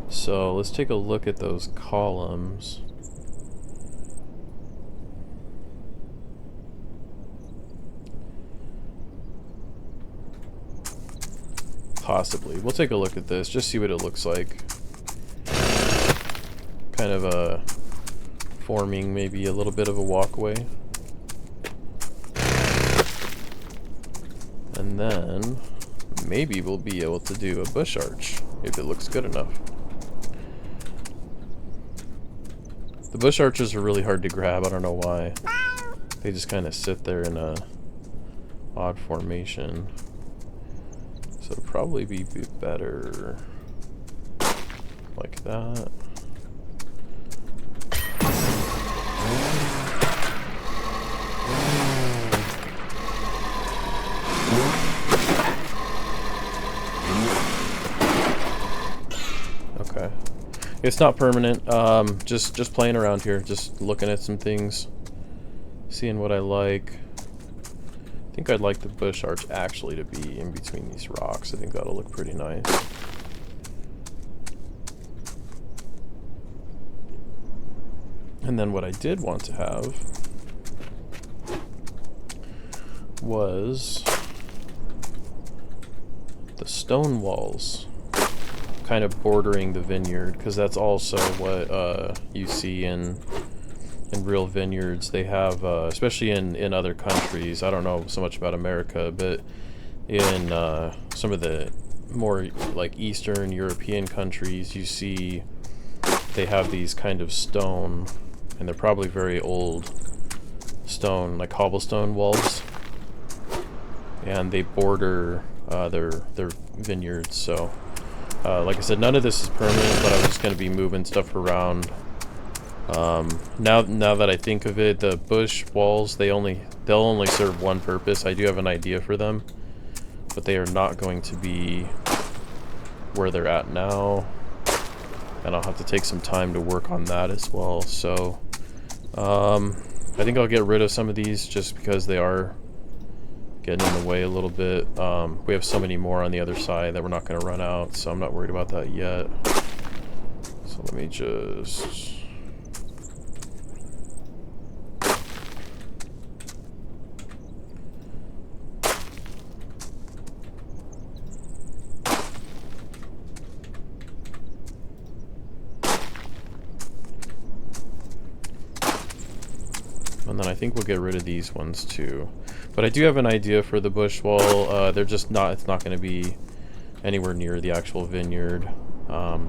So let's take a look at those columns. Possibly. We'll take a look at this, just see what it looks like. Kind of forming maybe a little bit of a walkway. And then maybe we'll be able to do a bush arch. if it looks good enough. The bush arches are really hard to grab. I don't know why. They just kind of sit there in a odd formation. So it'd probably be better like that. Okay. It's not permanent. Just playing around here, just looking at some things, seeing what I like. I think I'd like the bush arch actually to be in between these rocks. I think that'll look pretty nice. And then what I did want to have was the stone walls kind of bordering the vineyard, because that's also what you see in real vineyards. They have, especially in other countries, I don't know so much about America, but in some of the more like Eastern European countries, you see they have these kind of stone, and they're probably very old stone, like cobblestone walls, and they border their vineyards. So like I said, none of this is permanent, but I'm just going to be moving stuff around. Now that I think of it, the bush walls, they'll only serve one purpose. I do have an idea for them, but they are not going to be where they're at now, and I'll have to take some time to work on that as well. So I think I'll get rid of some of these just because they are getting in the way a little bit. We have so many more on the other side that we're not going to run out, so I'm not worried about that yet. So let me just... And then I think we'll get rid of these ones too. But I do have an idea for the bush wall. They're just not, it's not going to be anywhere near the actual vineyard. I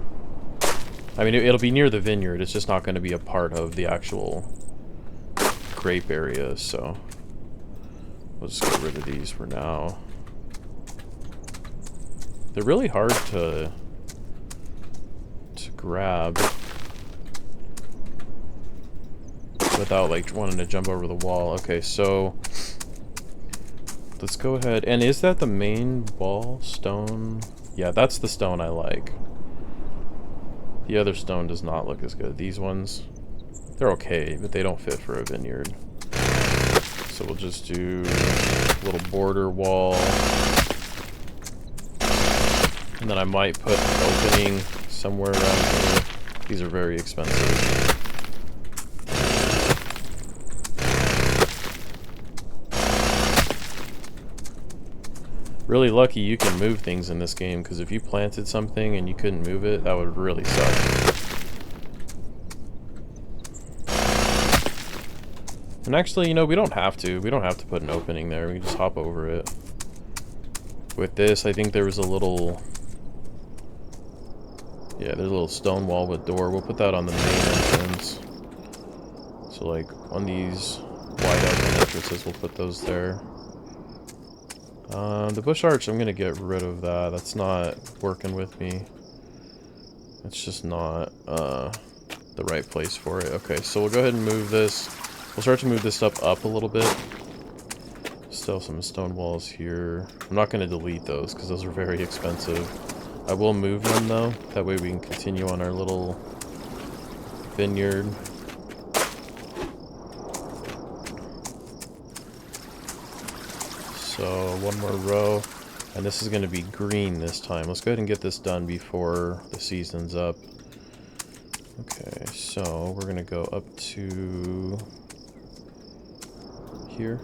mean, it'll be near the vineyard. It's just not going to be a part of the actual grape area. So we'll just get rid of these for now. They're really hard to grab without like wanting to jump over the wall. Okay, so let's go ahead. And is that the main wall stone? Yeah, that's the stone I like. The other stone does not look as good. These ones, they're okay, but they don't fit for a vineyard. So we'll just do a little border wall. And then I might put an opening somewhere around here. These are very expensive. Really lucky you can move things in this game, because if you planted something and you couldn't move it, that would really suck. And actually, you know, we don't have to. We don't have to put an opening there. We can just hop over it. With this, I think there was a little... Yeah, there's a little stone wall with door. We'll put that on the main entrance. So, like, on these wide open entrances, we'll put those there. The bush arch, I'm gonna get rid of that. That's not working with me. It's just not the right place for it. Okay, so we'll go ahead and move this. We'll start to move this stuff up a little bit. Still some stone walls here. I'm not gonna delete those because those are very expensive. I will move them though. That way we can continue on our little vineyard. So one more row, and this is going to be green this time. Let's go ahead and get this done before the season's up. Okay, so we're going to go up to here.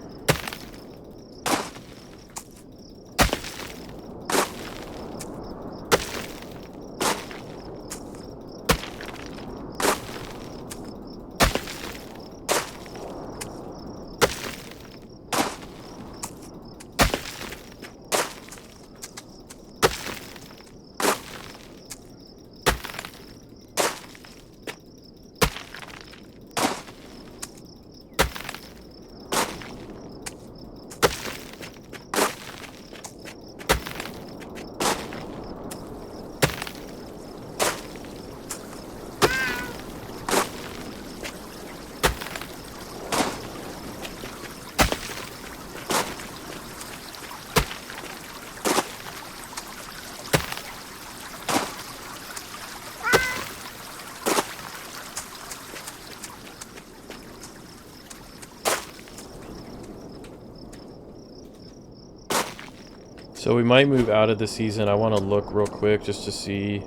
So we might move out of the season. I want to look real quick just to see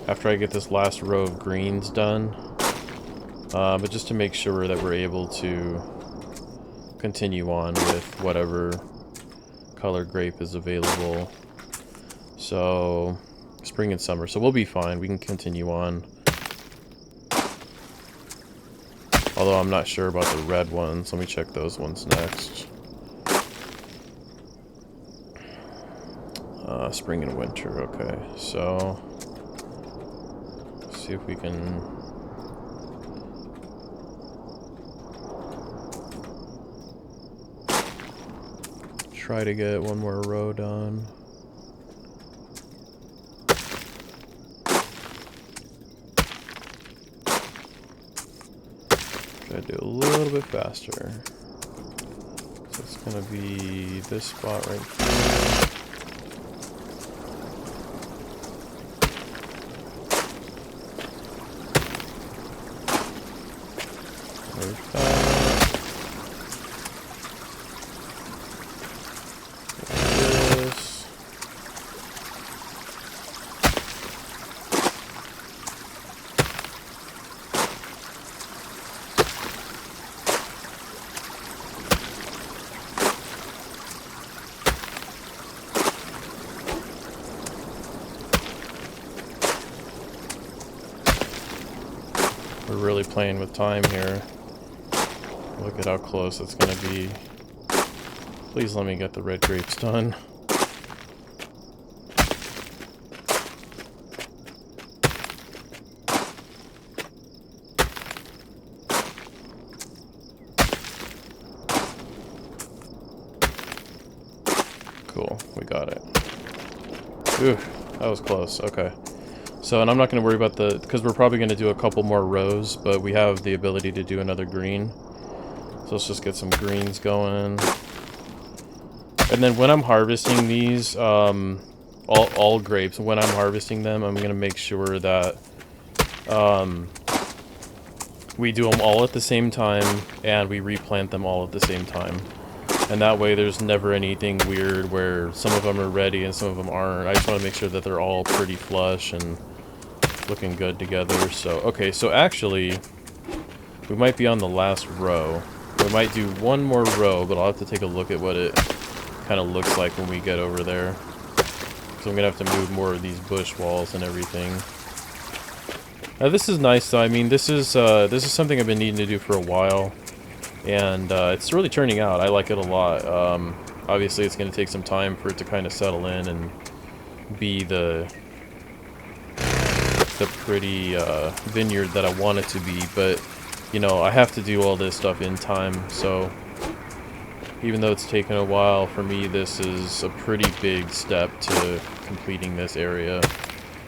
after I get this last row of greens done. But just to make sure that we're able to continue on with whatever color grape is available. So spring and summer. So we'll be fine. We can continue on. Although I'm not sure about the red ones. Let me check those ones next. Spring and winter, okay. So, let's see if we can... try to get one more row done. Try to do a little bit faster. So it's gonna be this spot right here. There's that. This. We're really playing with time here. Look at how close it's gonna be. Please let me get the red grapes done. Cool, we got it. Ooh, that was close, okay. So, and I'm not gonna worry about the, because we're probably gonna do a couple more rows, but we have the ability to do another green. So let's just get some greens going. And then when I'm harvesting these, all grapes, when I'm harvesting them, I'm going to make sure that we do them all at the same time and we replant them all at the same time. And that way there's never anything weird where some of them are ready and some of them aren't. I just want to make sure that they're all pretty flush and looking good together. So, okay, so actually, we might be on the last row. We might do one more row, but I'll have to take a look at what it kind of looks like when we get over there. So I'm going to have to move more of these bush walls and everything. Now this is nice though. I mean, this is something I've been needing to do for a while. And it's really turning out. I like it a lot. Obviously it's going to take some time for it to kind of settle in and be the pretty vineyard that I want it to be. But you know, I have to do all this stuff in time, so even though it's taken a while, for me this is a pretty big step to completing this area.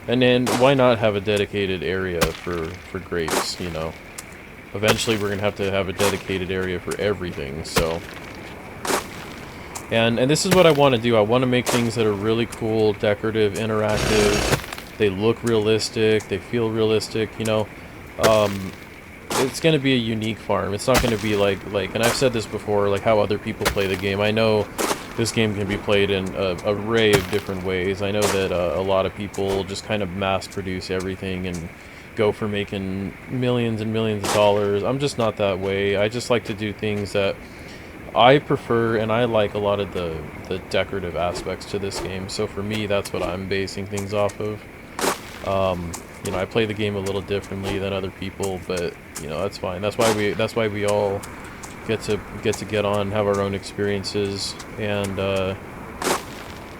And then why not have a dedicated area for grapes, you know? Eventually we're going to have a dedicated area for everything, so... And this is what I want to do. I want to make things that are really cool, decorative, interactive. They look realistic, they feel realistic, you know? It's going to be a unique farm. It's not going to be like, and I've said this before, like how other people play the game. I know this game can be played in an array of different ways. I know that a lot of people just kind of mass produce everything and go for making millions and millions of dollars. I'm just not that way. I just like to do things that I prefer, and I like a lot of the decorative aspects to this game. So for me, that's what I'm basing things off of. You know, I play the game a little differently than other people, but you know, that's fine. That's why we all get to get on, have our own experiences, and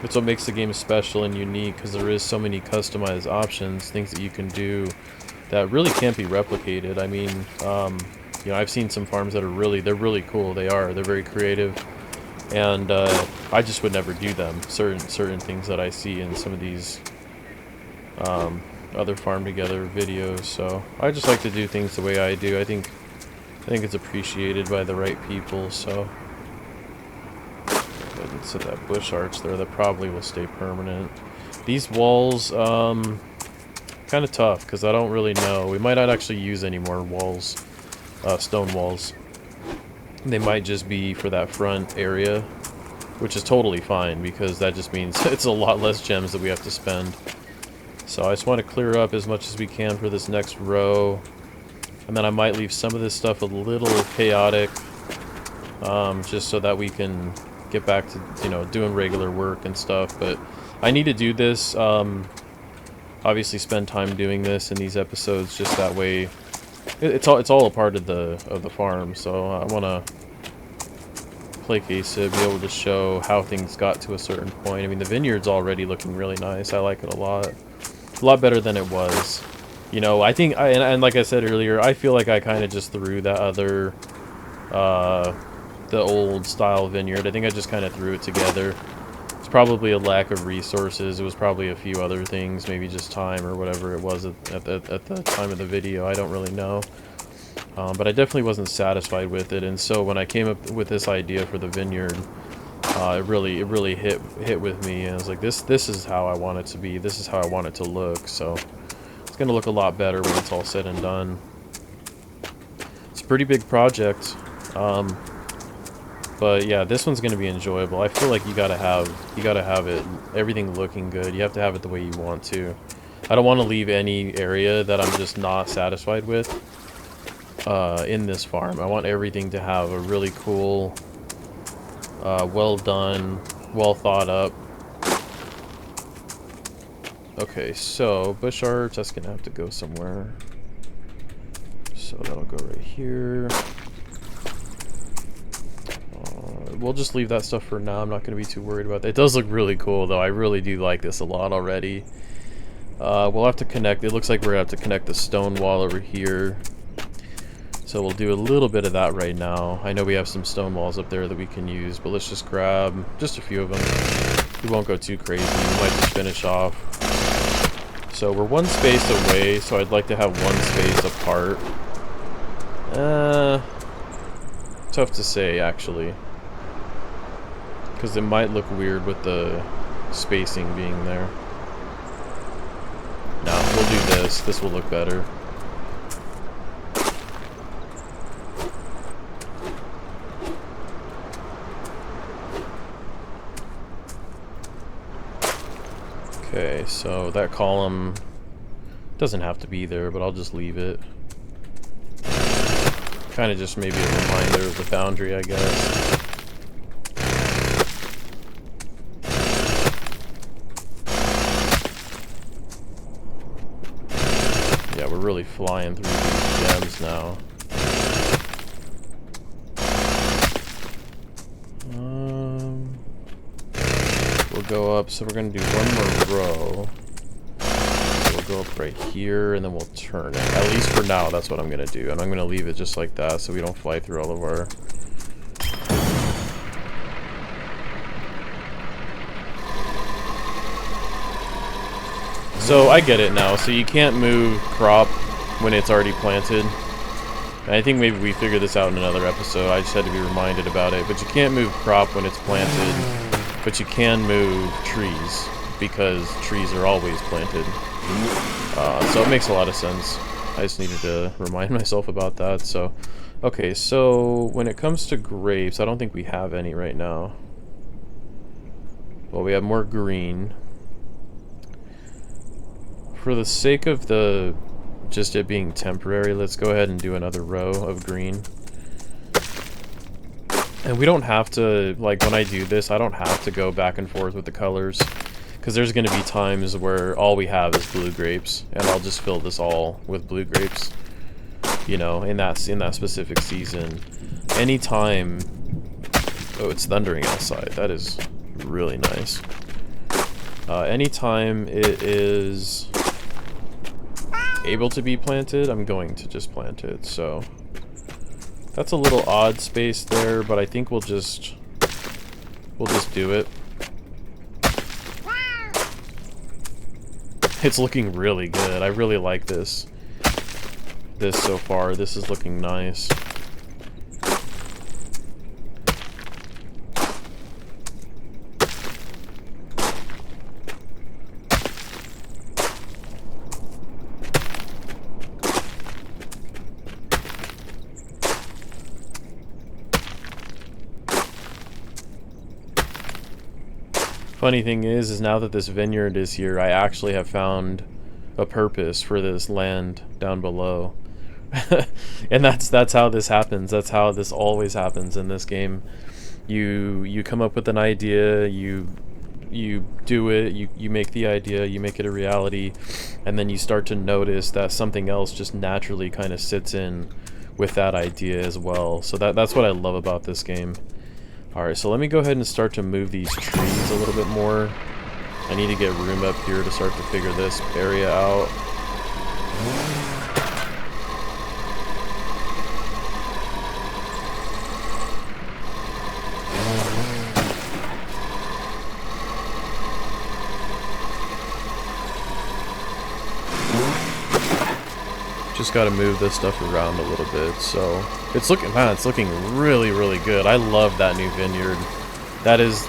it's what makes the game special and unique, because there is so many customized options, things that you can do that really can't be replicated. I mean, you know, I've seen some farms that are they're really cool. They're very creative, and I just would never do them. Certain things that I see in some of these other farm together videos. So I just like to do things the way I do. I think it's appreciated by the right people. So go ahead and set that bush arch there. That probably will stay permanent. These walls, kind of tough because I don't really know. We might not actually use any more walls, stone walls. They might just be for that front area. which is totally fine because that just means it's a lot less gems that we have to spend. So I just want to clear up as much as we can for this next row. And then I might leave some of this stuff a little chaotic, just so that we can get back to, you know, doing regular work and stuff. But I need to do this, obviously spend time doing this in these episodes, just that way it's all a part of the farm. So I want to placate it, be able to show how things got to a certain point. I mean, the vineyard's already looking really nice. I like it a lot better than it was. You know, I think, and like I said earlier, I feel like I kind of just threw that other, the old style vineyard. I think I just kind of threw it together. It's probably a lack of resources. It was probably a few other things, maybe just time or whatever it was at the time of the video. I don't really know. But I definitely wasn't satisfied with it. And so when I came up with this idea for the vineyard, it really hit with me. And I was like, this is how I want it to be. This is how I want it to look. So it's going to look a lot better when it's all said and done. It's a pretty big project. But yeah, this one's going to be enjoyable. I feel like you gotta have it, everything looking good. You have to have it the way you want to. I don't want to leave any area that I'm just not satisfied with in this farm. I want everything to have a really cool, well done, well thought up. Okay, so bush art, that's gonna have to go somewhere. So that'll go right here. We'll just leave that stuff for now. I'm not going to be too worried about that. It does look really cool, though. I really do like this a lot already. We'll have to connect. It looks like we're going to have to connect the stone wall over here. So we'll do a little bit of that right now. I know we have some stone walls up there that we can use, but let's just grab just a few of them. We won't go too crazy. We might just finish off. So we're one space away, so I'd like to have one space apart. Tough to say, actually. Because it might look weird with the spacing being there. No, we'll do this. This will look better. Okay, so that column doesn't have to be there, but I'll just leave it. Kind of just maybe a reminder of the boundary, I guess. Yeah, we're really flying through these gems now. We'll go up, so we're going to do one more row. So we'll go up right here, and then we'll turn it. At least for now, that's what I'm going to do. And I'm going to leave it just like that, so we don't fly through all of our... So I get it now. So you can't move crop when it's already planted. And I think maybe we figured this out in another episode. I just had to be reminded about it. But you can't move crop when it's planted. But you can move trees because trees are always planted. So it makes a lot of sense. I just needed to remind myself about that. So, okay. So when it comes to grapes, I don't think we have any right now. Well, we have more green. For the sake of just it being temporary, let's go ahead and do another row of green. And we don't have to, like, when I do this, I don't have to go back and forth with the colors. Because there's going to be times where all we have is blue grapes. And I'll just fill this all with blue grapes. You know, in that specific season. Anytime... Oh, it's thundering outside. That is really nice. Anytime it is able to be planted, I'm going to just plant it. So that's a little odd space there, but I think we'll just do it. It's looking really good. I really like this so far. This is looking nice. Funny thing is now that this vineyard is here, I actually have found a purpose for this land down below. And that's how this happens. That's how this always happens in this game. You come up with an idea, you do it, you make the idea, you make it a reality, and then you start to notice that something else just naturally kind of sits in with that idea as well. So that's what I love about this game. Alright, so let me go ahead and start to move these trees a little bit more. I need to get room up here to start to figure this area out. Just got to move this stuff around a little bit. So it's looking, man, it's looking really, really good. I love that new vineyard. That is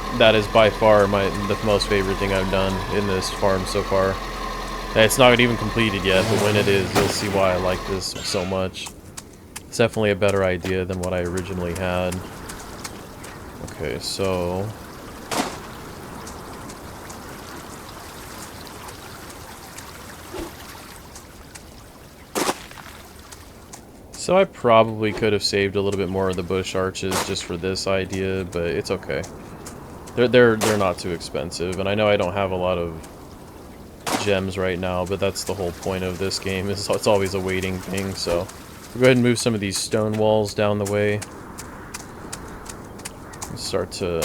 by far the most favorite thing I've done in this farm so far. It's not even completed yet, but when it is, you'll see why I like this so much. It's definitely a better idea than what I originally had. Okay, so I probably could have saved a little bit more of the bush arches just for this idea, but it's okay. They're not too expensive, and I know I don't have a lot of gems right now, but that's the whole point of this game. It's always a waiting thing. So we'll go ahead and move some of these stone walls down the way. Start to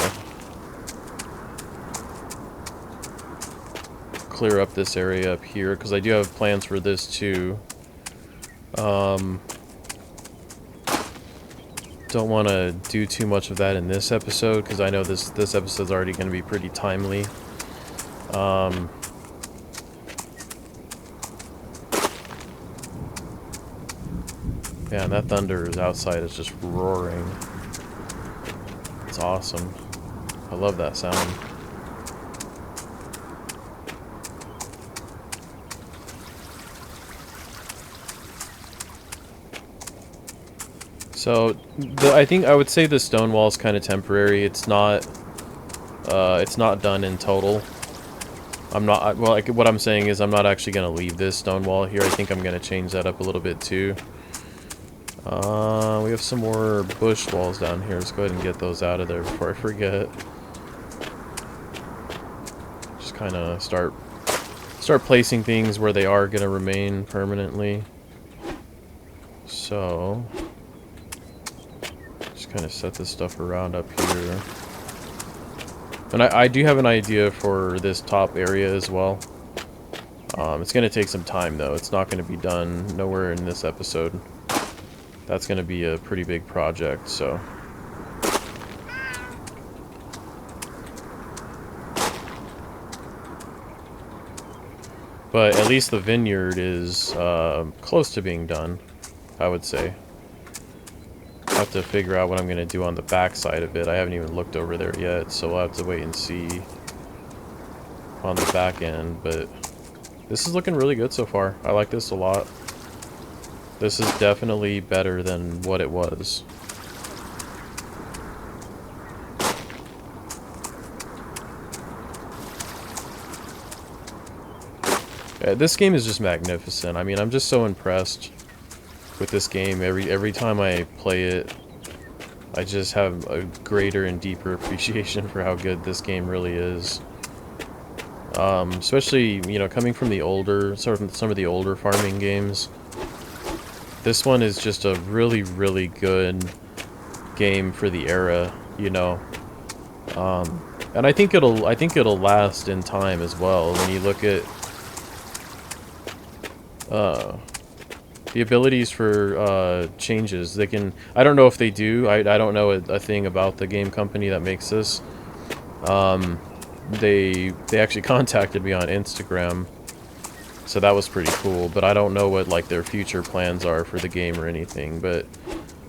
clear up this area up here because I do have plans for this too. Don't want to do too much of that in this episode because I know this episode's already going to be pretty timely. Man, that thunder is outside is just roaring. It's awesome. I love that sound. So, I think I would say the stone wall is kind of temporary. It's not done in total. I'm not, well, like, what I'm saying is I'm not actually going to leave this stone wall here. I think I'm going to change that up a little bit too. We have some more bush walls down here. Let's go ahead and get those out of there before I forget. Just kind of start placing things where they are going to remain permanently. So kind of set this stuff around up here. And I do have an idea for this top area as well. It's going to take some time though. It's not going to be done nowhere in this episode. That's going to be a pretty big project, so. But at least the vineyard is close to being done, I would say. I have to figure out what I'm going to do on the back side of it. I haven't even looked over there yet, so we'll have to wait and see on the back end. But this is looking really good so far. I like this a lot. This is definitely better than what it was. Yeah, this game is just magnificent. I mean, I'm just so impressed with this game. Every time I play it, I just have a greater and deeper appreciation for how good this game really is. Especially, you know, coming from the older, some of the older farming games. This one is just a really, really good game for the era, you know. And I think it'll last in time as well. When you look at the abilities for changes, they can. I don't know if they do. I don't know a thing about the game company that makes this. They actually contacted me on Instagram, so that was pretty cool. But I don't know what like their future plans are for the game or anything. But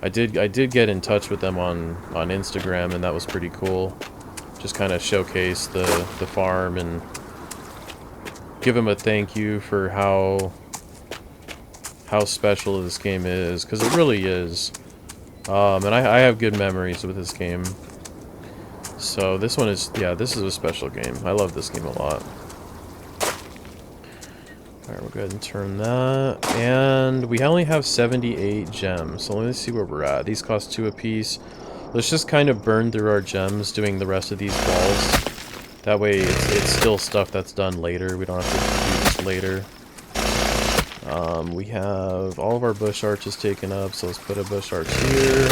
I did get in touch with them on Instagram, and that was pretty cool. Just kind of showcase the farm and give them a thank you for how special this game is, because it really is. And I have good memories with this game. So this one is, yeah, this is a special game. I love this game a lot. Alright, we'll go ahead and turn that. And we only have 78 gems, so let me see where we're at. These cost 2 apiece. Let's just kind of burn through our gems doing the rest of these walls. That way it's still stuff that's done later. We don't have to do this later. We have all of our bush arches taken up, so let's put a bush arch here.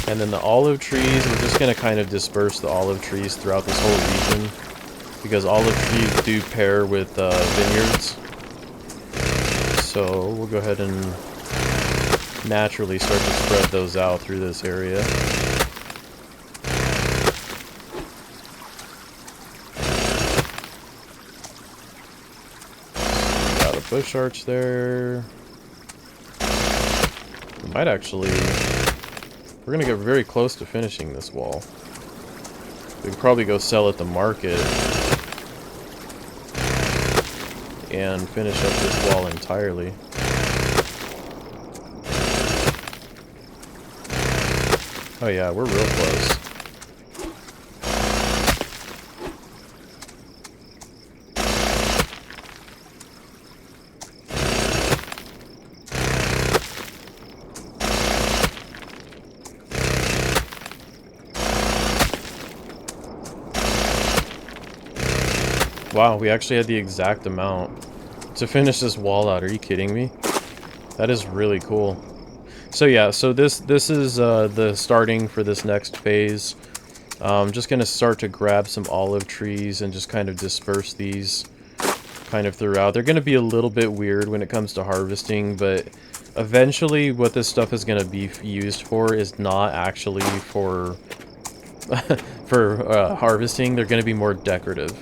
And then the olive trees, we're just going to kind of disperse the olive trees throughout this whole region, because olive trees do pair with vineyards. So we'll go ahead and naturally start to spread those out through this area. Got a bush arch there. We might actually... We're gonna get very close to finishing this wall. We could probably go sell at the market and finish up this wall entirely. Oh yeah, we're real close. Wow, we actually had the exact amount to finish this wall out. Are you kidding me? That is really cool. So yeah, so this is the starting for this next phase. I'm just gonna start to grab some olive trees and just kind of disperse these kind of throughout. They're gonna be a little bit weird when it comes to harvesting, but eventually what this stuff is gonna be used for is not actually for for harvesting. They're gonna be more decorative.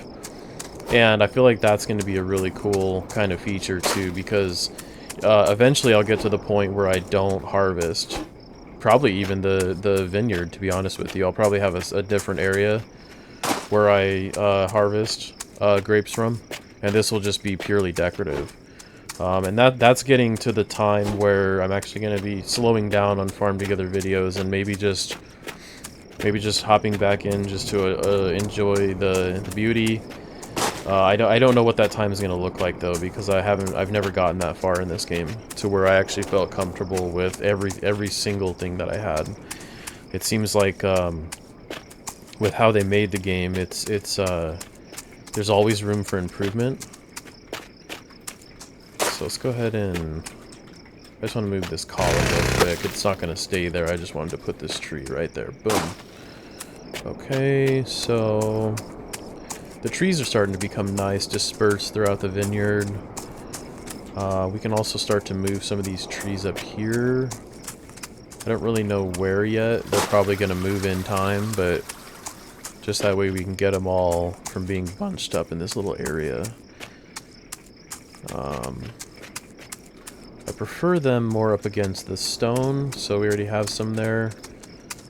And I feel like that's going to be a really cool kind of feature too, because eventually I'll get to the point where I don't harvest. Probably even the vineyard, to be honest with you. I'll probably have a different area where I harvest grapes from, and this will just be purely decorative. And that's getting to the time where I'm actually going to be slowing down on Farm Together videos and maybe just hopping back in just to enjoy the beauty. I don't know what that time is going to look like though, because I've never gotten that far in this game to where I actually felt comfortable with every single thing that I had. It seems like with how they made the game, there's always room for improvement. So let's go ahead and I just want to move this column real quick. It's not going to stay there. I just wanted to put this tree right there. Boom. Okay, so the trees are starting to become nice, dispersed throughout the vineyard. We can also start to move some of these trees up here. I don't really know where yet. They're probably going to move in time, but just that way we can get them all from being bunched up in this little area. I prefer them more up against the stone, so we already have some there.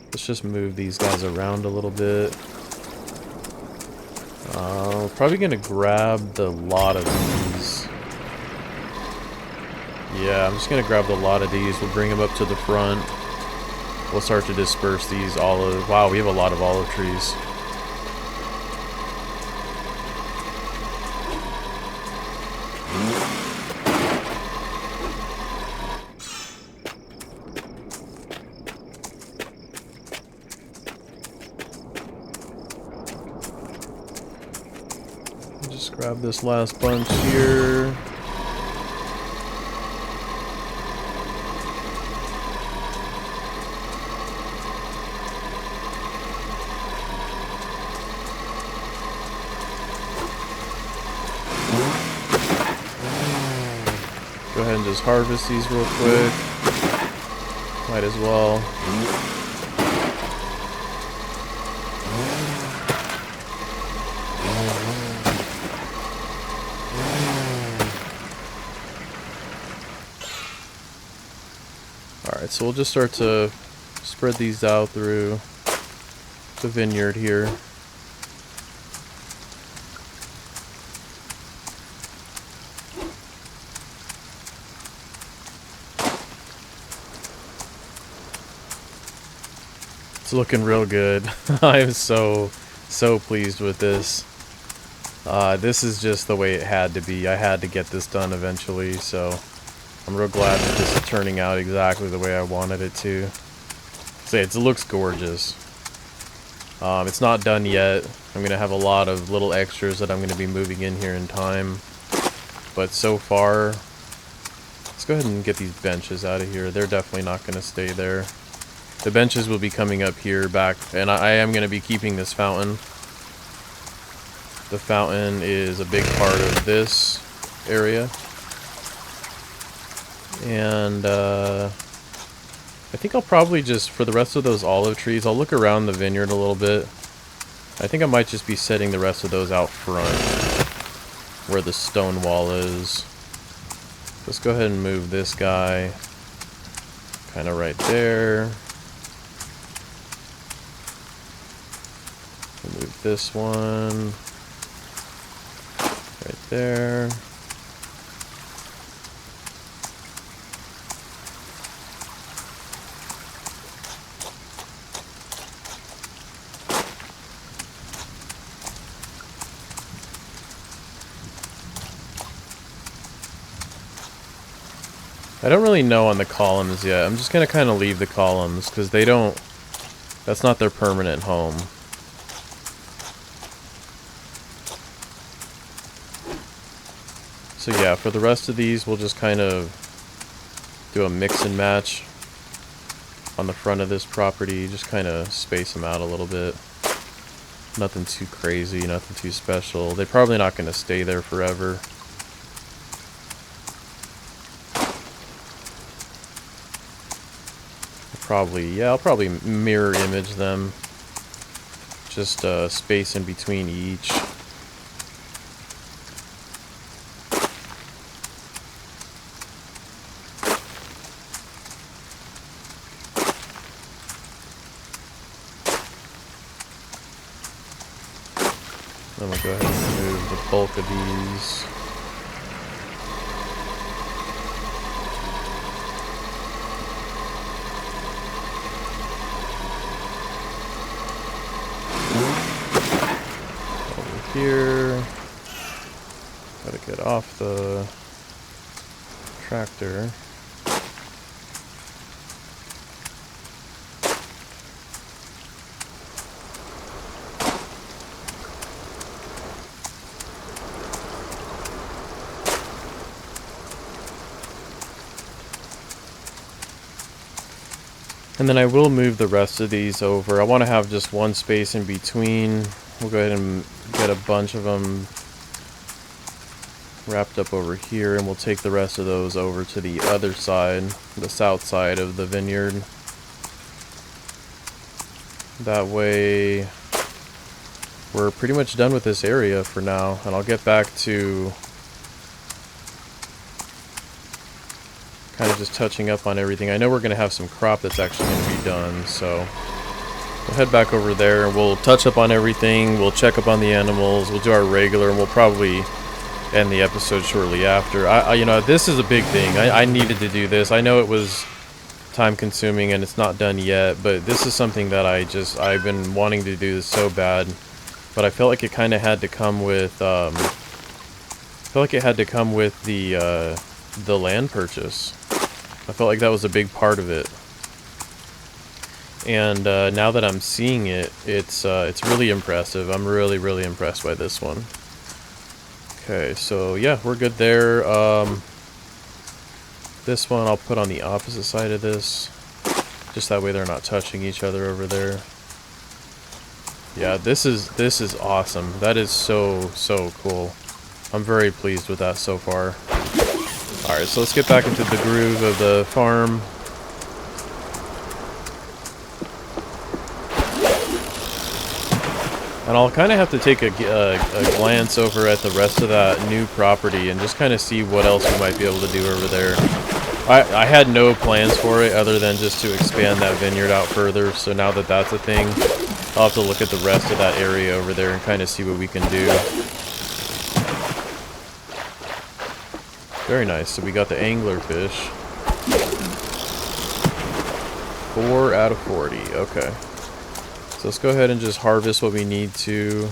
Let's just move these guys around a little bit. Probably gonna grab the lot of these. Yeah, I'm just gonna grab the lot of these. We'll bring them up to the front. We'll start to disperse these olive. Wow, we have a lot of olive trees. Just grab this last bunch here. Go ahead and just harvest these real quick. Might as well. Alright, so we'll just start to spread these out through the vineyard here. It's looking real good. I'm so pleased with this. This is just the way it had to be. I had to get this done eventually, so I'm real glad that this is turning out exactly the way I wanted it to. Say, it looks gorgeous. It's not done yet. I'm going to have a lot of little extras that I'm going to be moving in here in time. But so far, let's go ahead and get these benches out of here. They're definitely not going to stay there. The benches will be coming up here back, and I am going to be keeping this fountain. The fountain is a big part of this area. And I think I'll probably just, for the rest of those olive trees, I'll look around the vineyard a little bit. I think I might just be setting the rest of those out front, where the stone wall is. Let's go ahead and move this guy kind of right there. Move this one right there. I don't really know on the columns yet. I'm just going to kind of leave the columns because they don't, that's not their permanent home. So yeah, for the rest of these, we'll just kind of do a mix and match on the front of this property. Just kind of space them out a little bit. Nothing too crazy, nothing too special. They're probably not going to stay there forever. I'll probably mirror image them. Just space in between each. Then we'll go ahead and remove the bulk of these. Here, gotta get off the tractor. And then I will move the rest of these over. I want to have just one space in between. We'll go ahead and get a bunch of them wrapped up over here, and we'll take the rest of those over to the other side, the south side of the vineyard. That way, we're pretty much done with this area for now, and I'll get back to kind of just touching up on everything. I know we're going to have some crop that's actually going to be done, so we'll head back over there and we'll touch up on everything. We'll check up on the animals. We'll do our regular, and we'll probably end the episode shortly after. You know, this is a big thing. I needed to do this. I know it was time consuming and it's not done yet, but this is something that I've been wanting to do this so bad. But I felt like it kind of had to come with, the land purchase. I felt like that was a big part of it. And now that I'm seeing it, it's really impressive. I'm really, really impressed by this one. Okay, so yeah, we're good there. This one I'll put on the opposite side of this, just that way they're not touching each other over there. Yeah, this is awesome. That is so cool. I'm very pleased with that so far. Alright, so let's get back into the groove of the farm. And I'll kind of have to take a glance over at the rest of that new property and just kind of see what else we might be able to do over there. I had no plans for it other than just to expand that vineyard out further, so now that that's a thing, I'll have to look at the rest of that area over there and kind of see what we can do. Very nice. So we got the angler fish. 4 out of 40. Okay. So let's go ahead and just harvest what we need to.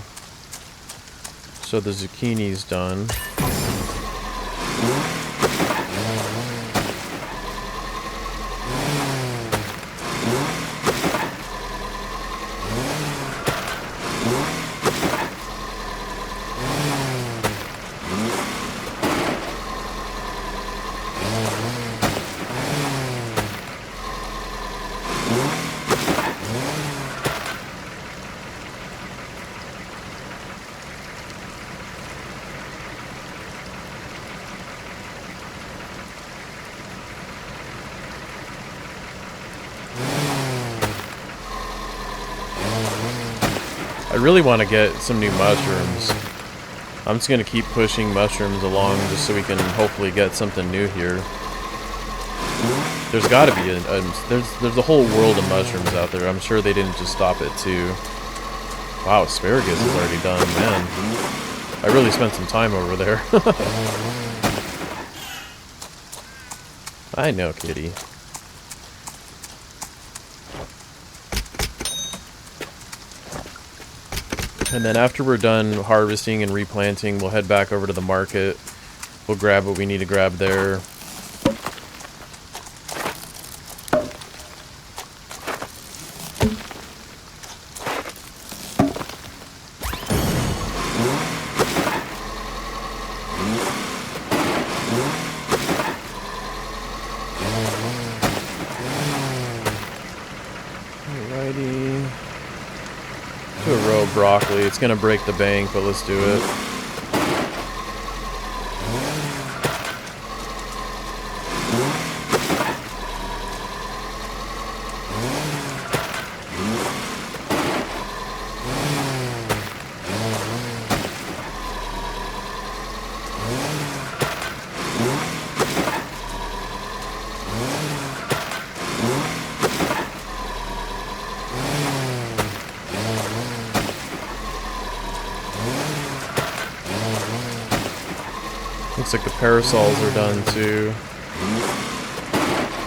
So the zucchini's done. I really want to get some new mushrooms. I'm just going to keep pushing mushrooms along just so we can hopefully get something new here. There's got to be there's a whole world of mushrooms out there. I'm sure they didn't just stop at 2. Wow, asparagus is already done, man. I really spent some time over there. I know, kitty. And then after we're done harvesting and replanting, we'll head back over to the market. We'll grab what we need to grab there. Alrighty. Do a row of broccoli. It's gonna break the bank, but let's do it. Looks like the parasols are done too.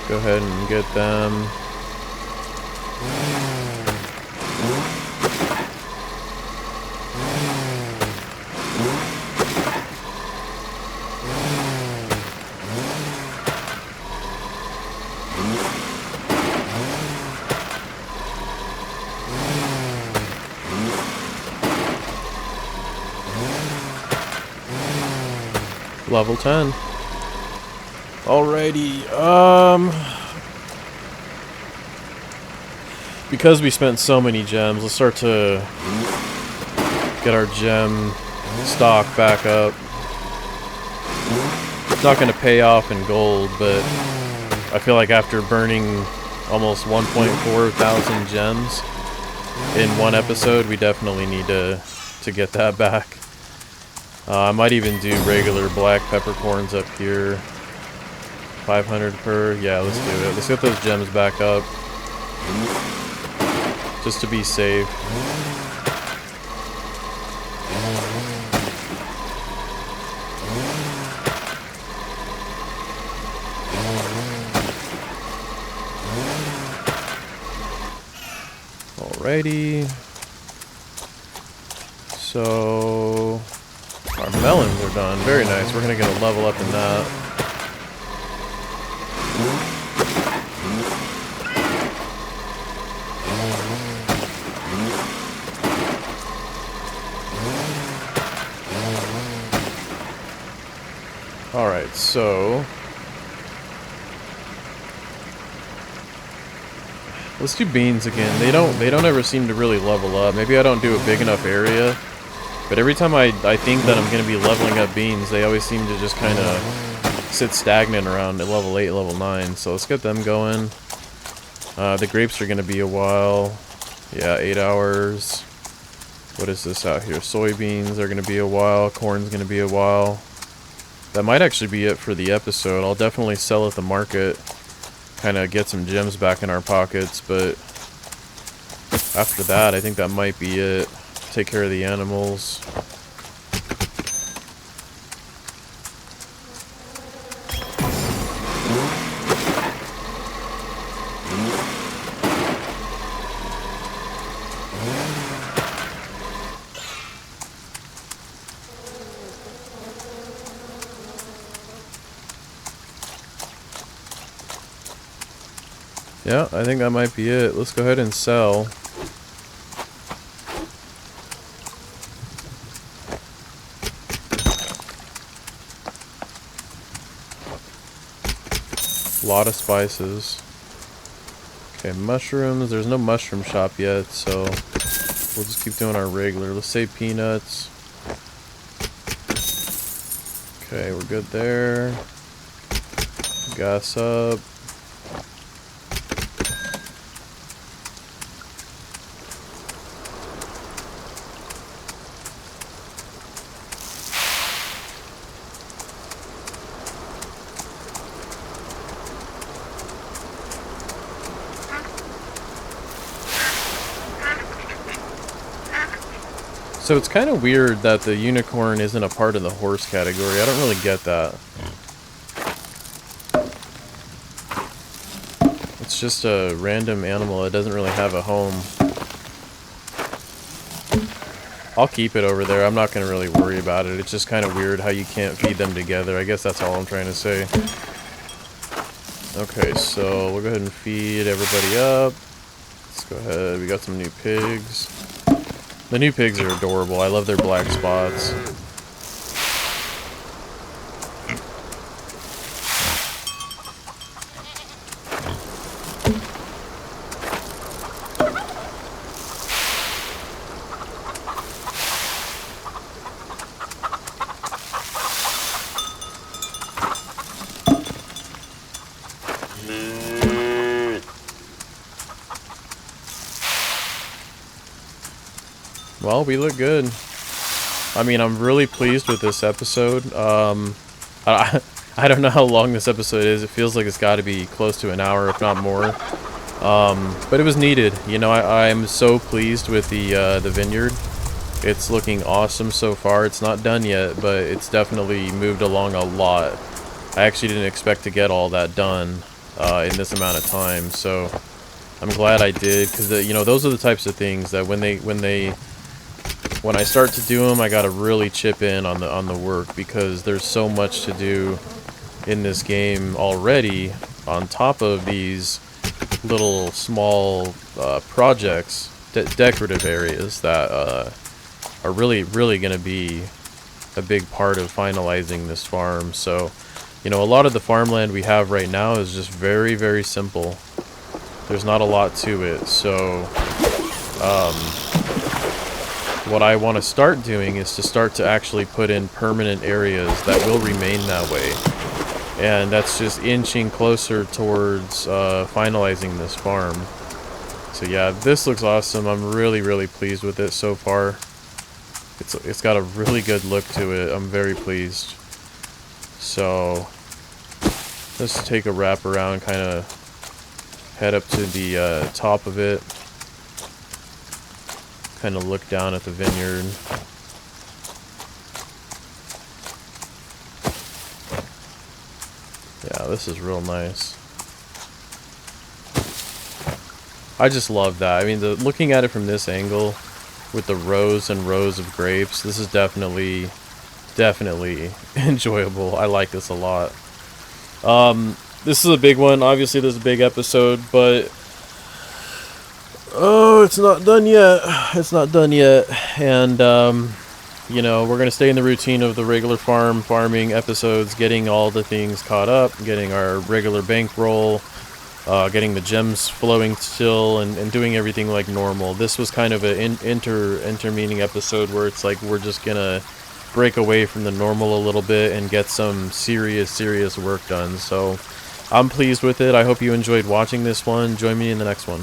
Go ahead and get them. Level 10. Alrighty, because we spent so many gems, let's start to get our gem stock back up. It's not going to pay off in gold, but I feel like after burning almost 1.4 thousand gems in one episode, we definitely need to get that back. I might even do regular black peppercorns up here. 500 per. Yeah, let's do it. Let's get those gems back up. Just to be safe. Alrighty. So our melons are done. Very nice. We're gonna get a level up in that. Alright, so let's do beans again. They don't ever seem to really level up. Maybe I don't do a big enough area. But every time I think that I'm going to be leveling up beans, they always seem to just kind of sit stagnant around at level 8, level 9. So let's get them going. The grapes are going to be a while. Yeah, 8 hours. What is this out here? Soybeans are going to be a while. Corn's going to be a while. That might actually be it for the episode. I'll definitely sell at the market. Kind of get some gems back in our pockets. But after that, I think that might be it. Take care of the animals. Yeah, I think that might be it. Let's go ahead and sell. A lot of spices. Okay, mushrooms. There's no mushroom shop yet, so we'll just keep doing our regular. Let's say peanuts. Okay, we're good there. Gas up. So it's kind of weird that the unicorn isn't a part of the horse category. I don't really get that. It's just a random animal. It doesn't really have a home. I'll keep it over there. I'm not going to really worry about it. It's just kind of weird how you can't feed them together. I guess that's all I'm trying to say. Okay, so we'll go ahead and feed everybody up. Let's go ahead. We got some new pigs. The new pigs are adorable. I love their black spots. Well, we look good. I mean, I'm really pleased with this episode. I don't know how long this episode is. It feels like it's got to be close to an hour, if not more. But it was needed. You know, I'm so pleased with the vineyard. It's looking awesome so far. It's not done yet, but it's definitely moved along a lot. I actually didn't expect to get all that done in this amount of time, so I'm glad I did, because you know, those are the types of things that when I start to do them, I gotta really chip in on the work, because there's so much to do in this game already on top of these little small projects, decorative areas that are really gonna be a big part of finalizing this farm. So, you know, a lot of the farmland we have right now is just very simple. There's not a lot to it, so what I want to start doing is to start to actually put in permanent areas that will remain that way. And that's just inching closer towards finalizing this farm. So yeah, this looks awesome. I'm really pleased with it so far. It's got a really good look to it. I'm very pleased. So let's take a wrap around, kind of head up to the top of it. Kind of look down at the vineyard. Yeah, this is real nice. I just love that. I mean, looking at it from this angle with the rows and rows of grapes, this is definitely enjoyable. I like this a lot. This is a big one. Obviously, this is a big episode, but oh, it's not done yet. It's not done yet. And, you know, we're going to stay in the routine of the regular farming episodes, getting all the things caught up, getting our regular bankroll, getting the gems flowing still, and doing everything like normal. This was kind of an intermeaning episode where it's like we're just going to break away from the normal a little bit and get some serious work done. So I'm pleased with it. I hope you enjoyed watching this one. Join me in the next one.